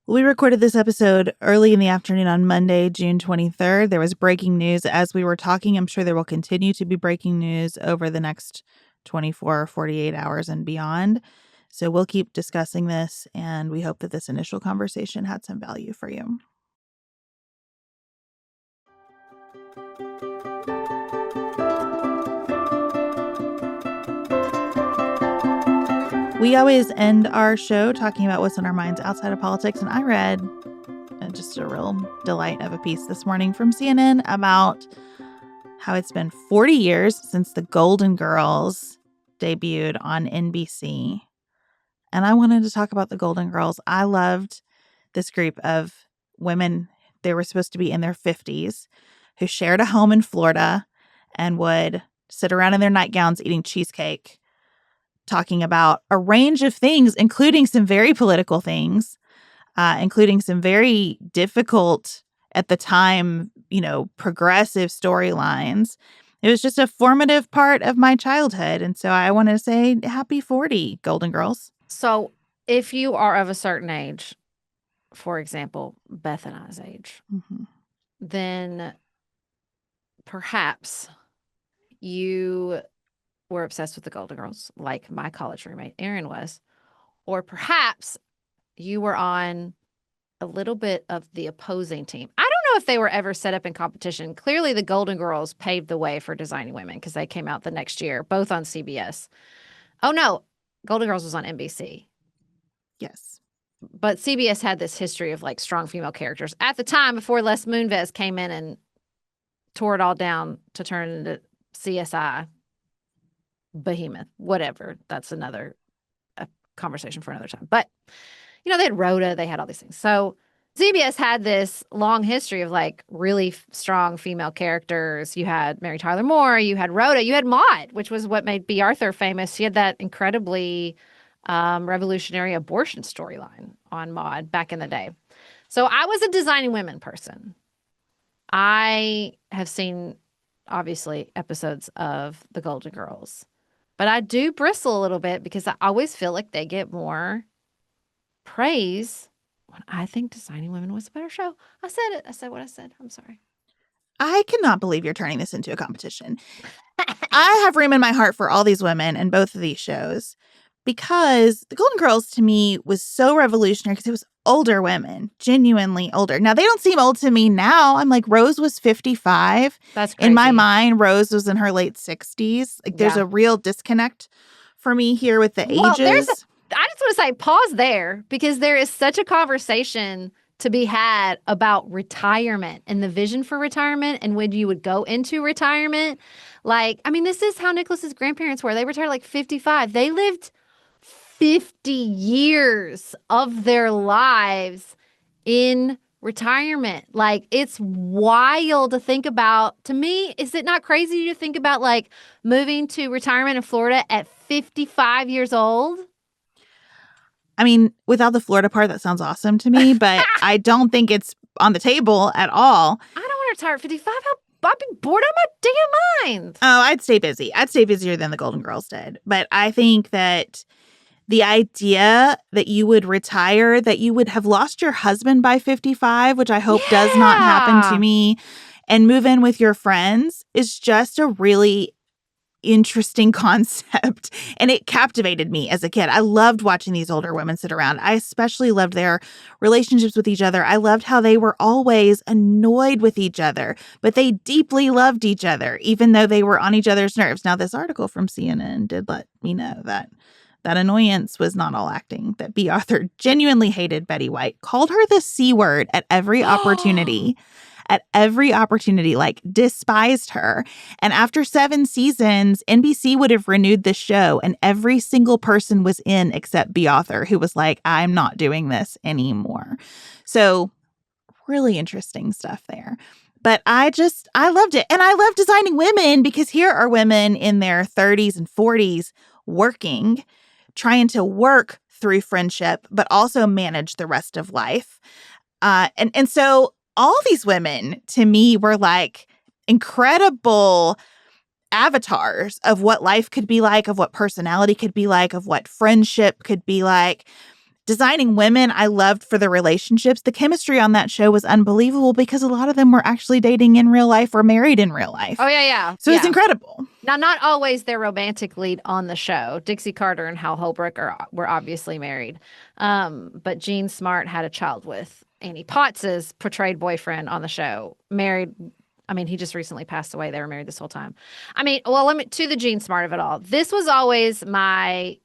We recorded this episode early in the afternoon on Monday, June 23rd. There was breaking news as we were talking. I'm sure there will continue to be breaking news over the next 24 or 48 hours and beyond. So we'll keep discussing this, and we hope that this initial conversation had some value for you. We always end our show talking about what's on our minds outside of politics, and I read just a real delight of a piece this morning from CNN about how it's been 40 years since the Golden Girls debuted on NBC. And I wanted to talk about the Golden Girls. I loved this group of women. They were supposed to be in their 50s who shared a home in Florida and would sit around in their nightgowns eating cheesecake, talking about a range of things, including some very political things, including some very difficult at the time, progressive storylines. It was just a formative part of my childhood. And so I want to say happy 40, Golden Girls. So if you are of a certain age, for example, Beth and I's age, then perhaps you were obsessed with the Golden Girls, like my college roommate Erin was, or perhaps you were on a little bit of the opposing team. I don't know if they were ever set up in competition. Clearly, the Golden Girls paved the way for Designing Women because they came out the next year, both on CBS. Oh, no. Golden Girls was on NBC. Yes. But CBS had this history of like strong female characters at the time before Les Moonves came in and tore it all down to turn into CSI, Behemoth, whatever. That's another conversation for another time. But, they had Rhoda, they had all these things. So CBS had this long history of like really strong female characters. You had Mary Tyler Moore, you had Rhoda, you had Maude, which was what made B. Arthur famous. She had that incredibly revolutionary abortion storyline on Maude back in the day. So I was a Designing Women person. I have seen, obviously, episodes of The Golden Girls, but I do bristle a little bit because I always feel like they get more praise when I think Designing Women was a better show. I said it. I said what I said. I'm sorry. I cannot believe you're turning this into a competition. I have room in my heart for all these women and both of these shows, because the Golden Girls to me was so revolutionary because it was older women, genuinely older. Now, they don't seem old to me now. I'm like, Rose was 55. That's In my crazy. mind, Rose was in her late 60s. Like, there's Yeah. a real disconnect for me here with the Well, ages. I just want to say pause there because there is such a conversation to be had about retirement and the vision for retirement and when you would go into retirement. Like, I mean, this is how Nicholas's grandparents were. They retired like 55. They lived 50 years of their lives in retirement. Like, it's wild to think about. To me, is it not crazy to think about like moving to retirement in Florida at 55 years old? I mean, without the Florida part, that sounds awesome to me, but I don't think it's on the table at all. I don't want to retire at 55. I'd be bored out of my damn mind. Oh, I'd stay busy. I'd stay busier than the Golden Girls did. But I think that the idea that you would retire, that you would have lost your husband by 55, which I hope does not happen to Yeah. me, and move in with your friends is just a really interesting concept. And it captivated me as a kid. I loved watching these older women sit around. I especially loved their relationships with each other. I loved how they were always annoyed with each other, but they deeply loved each other, even though they were on each other's nerves. Now, this article from CNN did let me know that annoyance was not all acting, that B. Arthur genuinely hated Betty White, called her the C word at every opportunity, like despised her. And after 7 seasons, NBC would have renewed the show, and every single person was in except B. Arthur, who was like, I'm not doing this anymore. So really interesting stuff there. But I loved it. And I love designing women because here are women in their 30s and 40s working, trying to work through friendship, but also manage the rest of life. And so all these women to me were like incredible avatars of what life could be like, of what personality could be like, of what friendship could be like. Designing Women, I loved for the relationships. The chemistry on that show was unbelievable because a lot of them were actually dating in real life or married in real life. Oh, yeah. So it's incredible. Now, not always their romantic lead on the show. Dixie Carter and Hal Holbrook were obviously married. But Jean Smart had a child with Annie Potts's portrayed boyfriend on the show. Married. I mean, he just recently passed away. They were married this whole time. I mean, well, to the Jean Smart of it all. This was always my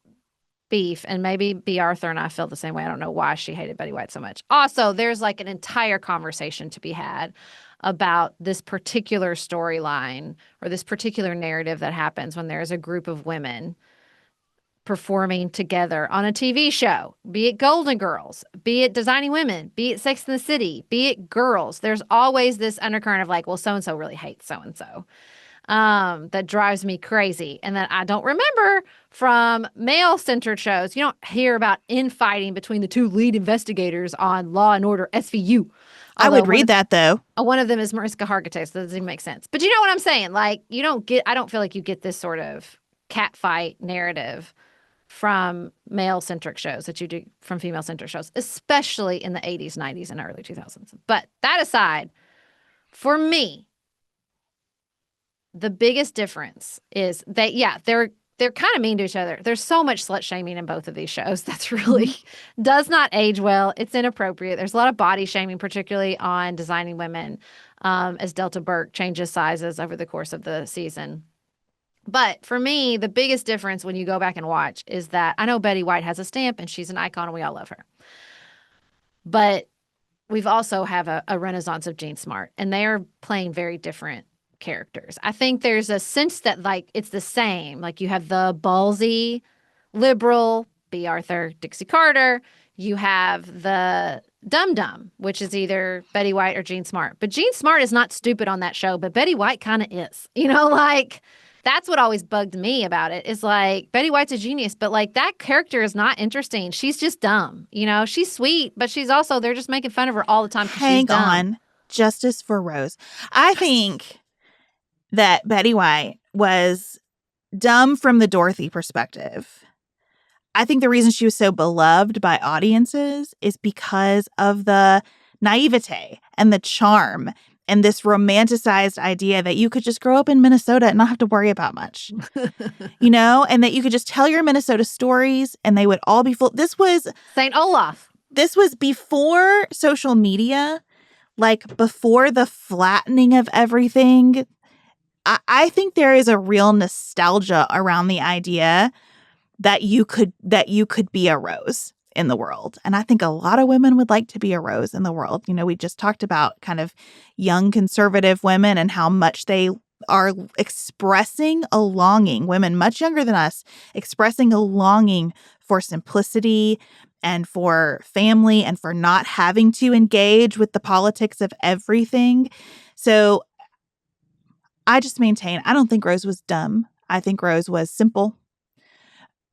beef, and maybe B. Arthur and I feel the same way. I don't know why she hated Betty White so much. Also, there's like an entire conversation to be had about this particular storyline or this particular narrative that happens when there's a group of women performing together on a TV show, be it Golden Girls, be it Designing Women, be it Sex and the City, be it Girls. There's always this undercurrent of like, well, so-and-so really hates so-and-so. That drives me crazy. And that I don't remember from male-centered shows. You don't hear about infighting between the two lead investigators on Law and Order SVU. I would read that, though. One of them is Mariska Hargitay, so that doesn't even make sense. But you know what I'm saying? Like, I don't feel like you get this sort of catfight narrative from male-centric shows that you do from female-centric shows, especially in the 80s, 90s, and early 2000s. But that aside, for me, the biggest difference is that, yeah, they're kind of mean to each other. There's so much slut shaming in both of these shows that's really does not age well. It's inappropriate. There's a lot of body shaming, particularly on Designing Women, as Delta Burke changes sizes over the course of the season. But for me, the biggest difference when you go back and watch is that I know Betty White has a stamp and she's an icon and we all love her. But we've also have a renaissance of Jean Smart, and they are playing very different characters. I think there's a sense that like it's the same. Like you have the ballsy liberal B. Arthur, Dixie Carter. You have the dum-dum, which is either Betty White or Jean Smart. But Jean Smart is not stupid on that show, but Betty White kind of is. Like that's what always bugged me about it is like Betty White's a genius, but like that character is not interesting. She's just dumb. She's sweet, but she's also, they're just making fun of her all the time. Hang on. Justice for Rose. I think that Betty White was dumb from the Dorothy perspective. I think the reason she was so beloved by audiences is because of the naivete and the charm and this romanticized idea that you could just grow up in Minnesota and not have to worry about much, and that you could just tell your Minnesota stories and they would all be full. St. Olaf. This was before social media, like before the flattening of everything. I think there is a real nostalgia around the idea that you could be a rose in the world. And I think a lot of women would like to be a rose in the world. We just talked about kind of young conservative women and how much they are expressing a longing, women much younger than us, expressing a longing for simplicity and for family and for not having to engage with the politics of everything. So I just maintain, I don't think Rose was dumb. I think Rose was simple.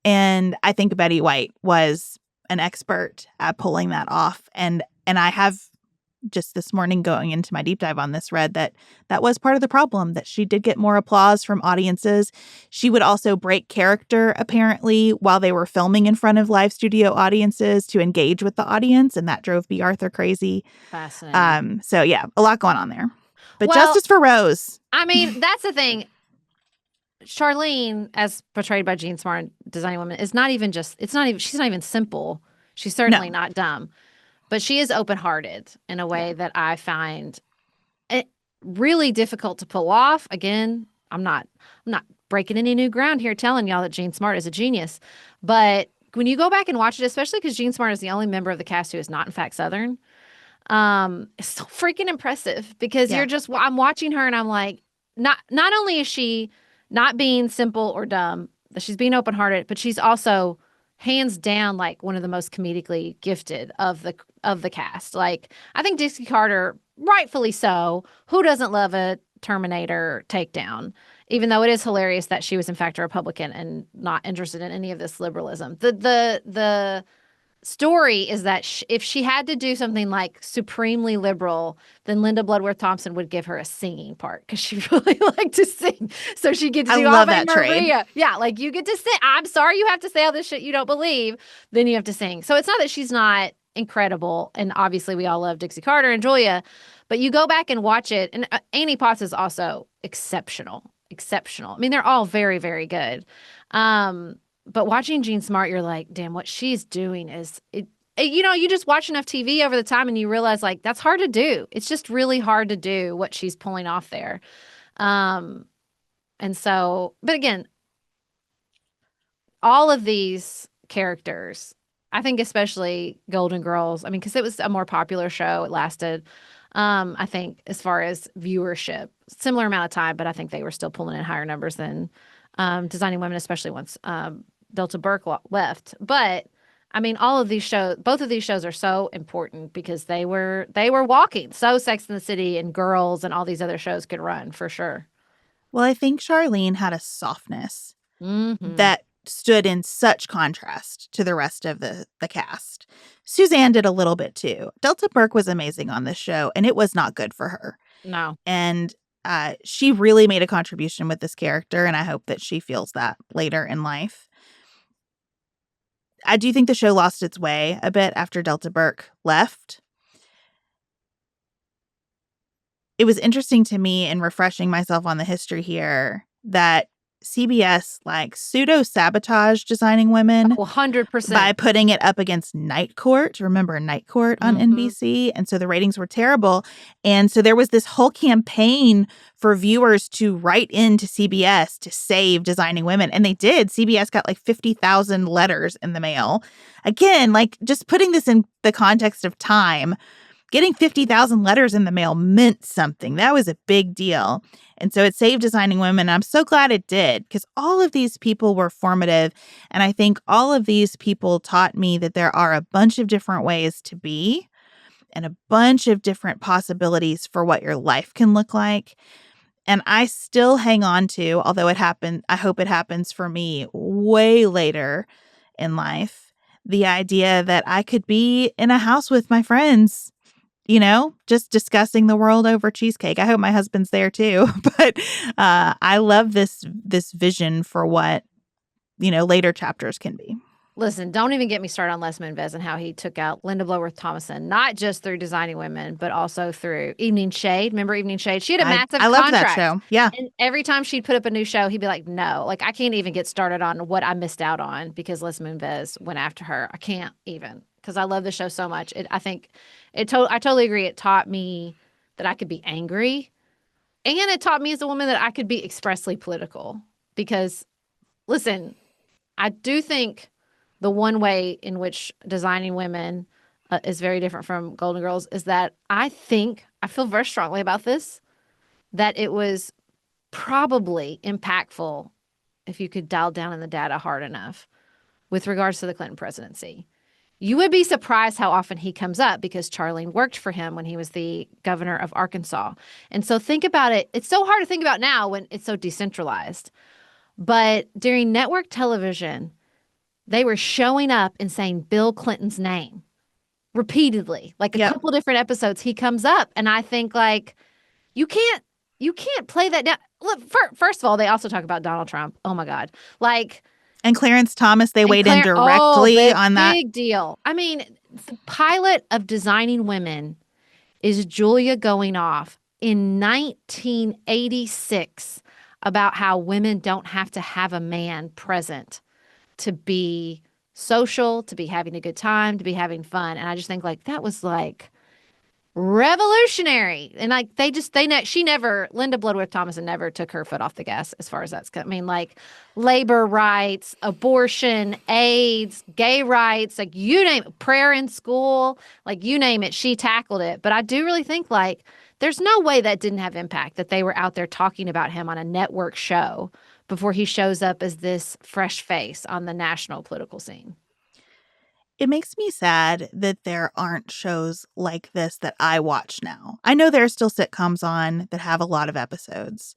And I think Betty White was an expert at pulling that off. And I have just this morning, going into my deep dive on this, read that was part of the problem, that she did get more applause from audiences. She would also break character, apparently, while they were filming in front of live studio audiences to engage with the audience. And that drove B. Arthur crazy. Fascinating. So, yeah, a lot going on there. But Well, justice for Rose. I mean, that's the thing. Charlene, as portrayed by Jean Smart, Designing Women, she's not even simple. She's certainly not dumb, but she is open-hearted in a way that I find it really difficult to pull off. Again, I'm not breaking any new ground here telling y'all that Jean Smart is a genius, but when you go back and watch it, especially because Jean Smart is the only member of the cast who is not in fact Southern, it's so freaking impressive because I'm watching her and I'm like, not only is she not being simple or dumb, that she's being open-hearted, but she's also hands down like one of the most comedically gifted of the cast. Like, I think Dixie Carter, rightfully so, who doesn't love a Terminator takedown? Even though it is hilarious that she was in fact a Republican and not interested in any of this liberalism. The story is that if she had to do something like supremely liberal, then Linda Bloodworth Thompson would give her a singing part because she really liked to sing. So she gets to do love Ave that Maria. Yeah, like you get to sing. I'm sorry you have to say all this shit you don't believe. Then you have to sing. So it's not that she's not incredible. And obviously we all love Dixie Carter and Julia. But you go back and watch it. And Annie Potts is also exceptional. Exceptional. I mean, they're all very, very good. But watching Jean Smart, you're like, damn, what she's doing is you just watch enough TV over the time and you realize like that's hard to do. It's just really hard to do what she's pulling off there. And so, but again, all of these characters, I think especially Golden Girls, I mean, because it was a more popular show. It lasted, I think, as far as viewership, similar amount of time, but I think they were still pulling in higher numbers than Designing Women, especially once Delta Burke left. But I mean, both of these shows are so important because they were walking. So Sex and the City and Girls and all these other shows could run for sure. Well, I think Charlene had a softness that stood in such contrast to the rest of the cast. Suzanne did a little bit too. Delta Burke was amazing on this show, and it was not good for her. No. And she really made a contribution with this character, and I hope that she feels that later in life. I do think the show lost its way a bit after Delta Burke left. It was interesting to me in refreshing myself on the history here that CBS like pseudo-sabotage Designing Women 100%. by putting it up against Night Court. Remember Night Court on NBC? And so the ratings were terrible. And so there was this whole campaign for viewers to write into CBS to save Designing Women. And they did. CBS got like 50,000 letters in the mail. Again, like just putting this in the context of time, getting 50,000 letters in the mail meant something. That was a big deal. And so it saved Designing Women. And I'm so glad it did because all of these people were formative. And I think all of these people taught me that there are a bunch of different ways to be and a bunch of different possibilities for what your life can look like. And I still hang on to, although it happened, I hope it happens for me way later in life, the idea that I could be in a house with my friends, just discussing the world over cheesecake. I hope my husband's there too. But I love this vision for what, later chapters can be. Listen, don't even get me started on Les Moonves and how he took out Linda Bloworth Thomason, not just through Designing Women, but also through Evening Shade. Remember Evening Shade? She had a I massive loved that contract. show. Yeah. And every time she'd put up a new show, he'd be like, no, like I can't even get started on what I missed out on because Les Moonves went after her. I can't even because I love the show so much. I think I totally agree. It taught me that I could be angry, and it taught me as a woman that I could be expressly political because listen, I do think the one way in which Designing Women is very different from Golden Girls is that I feel very strongly about this, that it was probably impactful if you could dial down in the data hard enough with regards to the Clinton presidency. You would be surprised how often he comes up because Charlene worked for him when he was the governor of Arkansas. And so think about it. It's so hard to think about now when it's so decentralized. But during network television, they were showing up and saying Bill Clinton's name repeatedly. Like a Yep. couple different episodes, he comes up. And I think like you can't you can't play that down. Look, first of all, they also talk about Donald Trump. Oh my God. Like And Clarence Thomas, they and weighed in Claire, oh, directly on that. big deal. I mean, the pilot of Designing Women is Julia going off in 1986 about how women don't have to have a man present to be social, to be having a good time, to be having fun. And I just think like that was like revolutionary. And like she never, Linda Bloodworth Thomason never took her foot off the gas as far as that's I mean, like labor rights, abortion, AIDS, gay rights, like you name it, prayer in school, like you name it, she tackled it. But I do really think like there's no way that didn't have impact that they were out there talking about him on a network show before he shows up as this fresh face on the national political scene. It makes me sad that there aren't shows like this that I watch now. I know there are still sitcoms on that have a lot of episodes.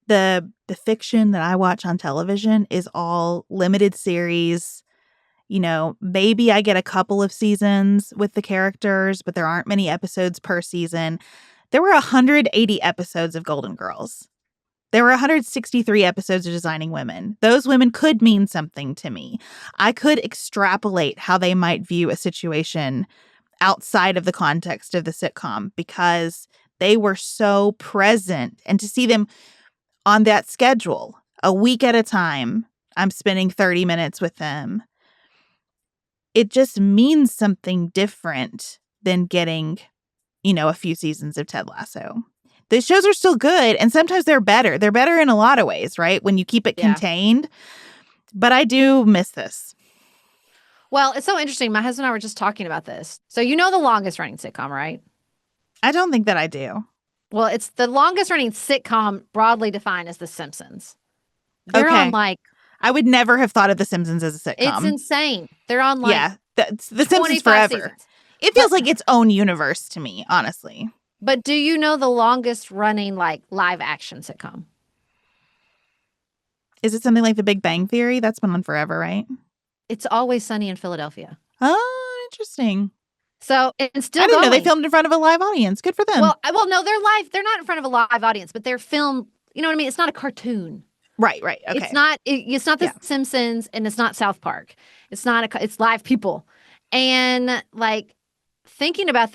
The fiction that I watch on television is all limited series. You know, maybe I get a couple of seasons with the characters, but there aren't many episodes per season. There were 180 episodes of Golden Girls. There were 163 episodes of Designing Women. Those women could mean something to me. I could extrapolate how they might view a situation outside of the context of the sitcom because they were so present. And to see them on that schedule, a week at a time, I'm spending 30 minutes with them. It just means something different than getting, a few seasons of Ted Lasso. The shows are still good, and sometimes they're better. They're better in a lot of ways, right? When you keep it contained. But I do miss this. Well, it's so interesting. My husband and I were just talking about this. So you know the longest running sitcom, right? I don't think that I do. Well, it's the longest running sitcom broadly defined as The Simpsons. They're on like... I would never have thought of The Simpsons as a sitcom. It's insane. They're on like... The Simpsons forever. Seasons. It feels like its own universe to me, honestly. But do you know the longest running like live action sitcom? Is it something like The Big Bang Theory? That's been on forever, right? It's Always Sunny in Philadelphia. Oh, interesting. So it's still I didn't going. know they filmed in front of a live audience. Good for them. Well, no, they're live. They're not in front of a live audience, but they're filmed. You know what I mean? It's not a cartoon. Right. Okay. It's not The Simpsons and it's not South Park. It's it's live people. And like thinking about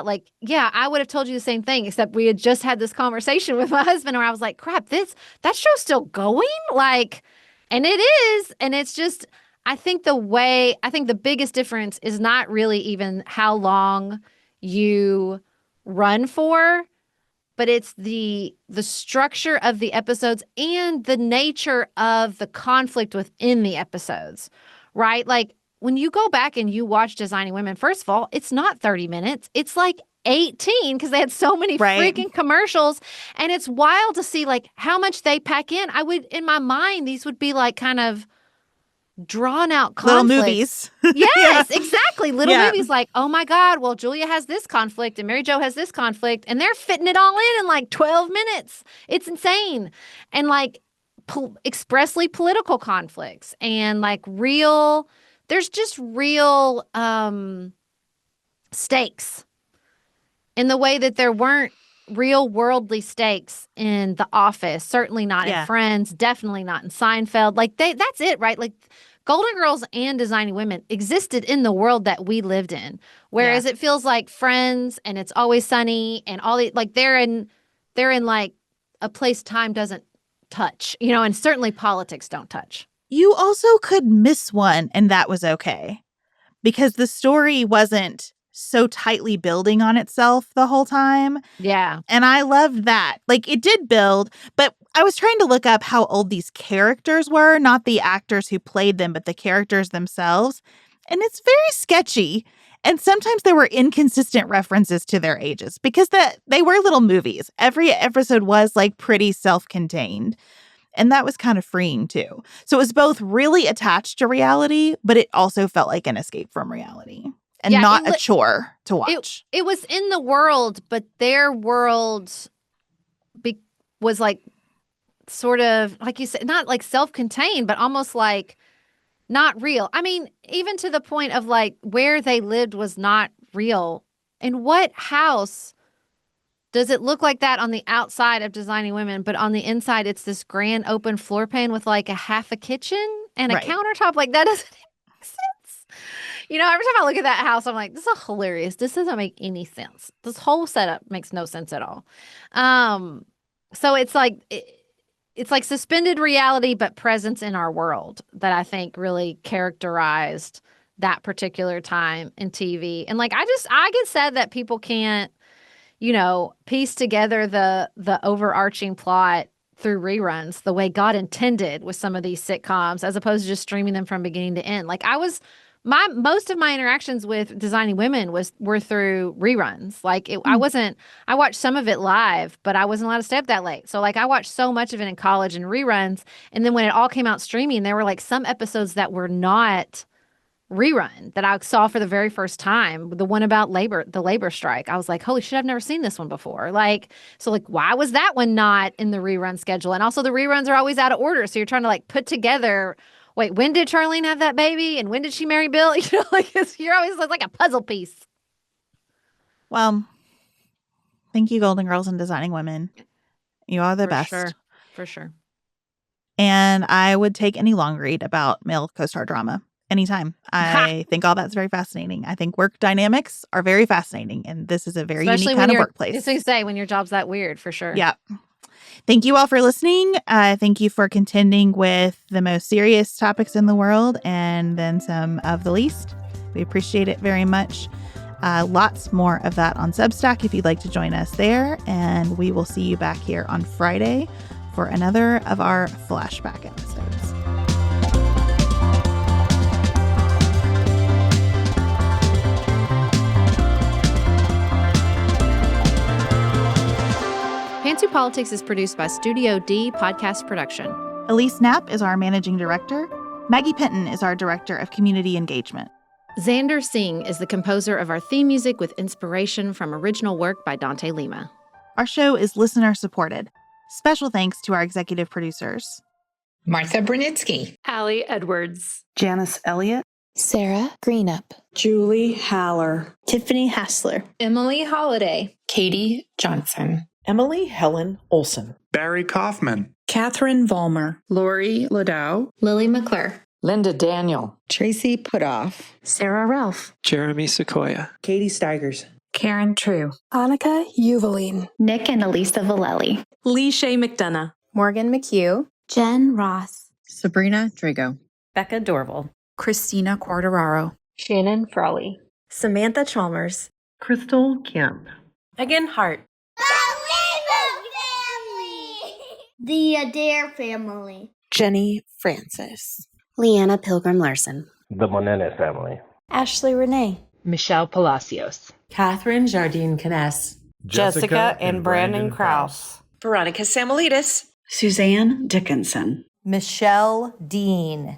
like, yeah, I would have told you the same thing, except we had just had this conversation with my husband where I was like, crap, that show's still going? Like, and it is. And it's just, I think the biggest difference is not really even how long you run for, but it's the structure of the episodes and the nature of the conflict within the episodes, right? Like when you go back and you watch Designing Women, first of all, it's not 30 minutes. It's like 18 because they had so many freaking commercials. And it's wild to see like how much they pack in. In my mind, these would be like kind of drawn out conflicts. Little movies. Yes, exactly. Little movies like, oh my God, well, Julia has this conflict and Mary Jo has this conflict and they're fitting it all in like 12 minutes. It's insane. And like expressly political conflicts and like there's just real stakes in the way that there weren't real worldly stakes in The Office. Certainly not in Friends. Definitely not in Seinfeld. Like that's it, right? Like Golden Girls and Designing Women existed in the world that we lived in. Whereas it feels like Friends and It's Always Sunny and all the like they're in like a place time doesn't touch, and certainly politics don't touch. You also could miss one and that was okay because the story wasn't so tightly building on itself the whole time. Yeah. And I loved that. Like, it did build, but I was trying to look up how old these characters were, not the actors who played them, but the characters themselves. And it's very sketchy. And sometimes there were inconsistent references to their ages because they were little movies. Every episode was like pretty self-contained. And that was kind of freeing too. So it was both really attached to reality, but it also felt like an escape from reality and not a chore to watch. It was in the world, but their world was like sort of, like you said, not like self-contained, but almost like not real. I mean, even to the point of like where they lived was not real. In what house does it look like that on the outside of Designing Women, but on the inside it's this grand open floor plan with like a half a kitchen and a countertop? Like that doesn't make sense. Every time I look at that house, I'm like, this is hilarious. This doesn't make any sense. This whole setup makes no sense at all. So it's like it's like suspended reality, but presence in our world that I think really characterized that particular time in TV. And like, I get sad that people can't, piece together the overarching plot through reruns the way God intended with some of these sitcoms, as opposed to just streaming them from beginning to end. Like most of my interactions with Designing Women were through reruns. Like I watched some of it live, but I wasn't allowed to stay up that late. So like I watched so much of it in college in reruns. And then when it all came out streaming, there were like some episodes that were not rerun that I saw for the very first time. The one about the labor strike. I was like, holy shit, I've never seen this one before. So why was that one not in the rerun schedule? And also the reruns are always out of order. So you're trying to like put together, wait, when did Charlene have that baby? And when did she marry Bill? You're always like a puzzle piece. Well, thank you, Golden Girls and Designing Women. You are the best. For sure. And I would take any long read about male co-star drama. Anytime. I think all that's very fascinating. I think work dynamics are very fascinating. And this is a very unique kind of workplace. That's what you say when your job's that weird, for sure. Yeah. Thank you all for listening. Thank you for contending with the most serious topics in the world and then some of the least. We appreciate it very much. Lots more of that on Substack if you'd like to join us there. And we will see you back here on Friday for another of our flashback episodes. Pantsuit Politics is produced by Studio D Podcast Production. Elise Knapp is our managing director. Maggie Penton is our director of community engagement. Xander Singh is the composer of our theme music with inspiration from original work by Dante Lima. Our show is listener supported. Special thanks to our executive producers: Martha Brunitsky, Allie Edwards, Janice Elliott, Sarah Greenup, Julie Haller, Tiffany Hassler, Emily Holiday, Katie Johnson, Emily Helen Olson, Barry Kaufman, Catherine Vollmer, Lori Ladow, Lily McClure, Linda Daniel, Tracy Putoff, Sarah Ralph, Jeremy Sequoia, Katie Steigers, Karen True, Annika Uvaline, Nick and Elisa Vallely, Lee Shea McDonough, Morgan McHugh, Jen Ross, Sabrina Drago, Becca Dorval, Christina Quartararo, Shannon Frawley, Samantha Chalmers, Crystal Kemp, Megan Hart, the Adair family, Jenny Francis, Leanna Pilgrim Larson, the Monene family, Ashley Renee, Michelle Palacios, Catherine Jardine Caness, Jessica and Brandon Krause, Veronica Samuelidis, Suzanne Dickinson, Michelle Dean,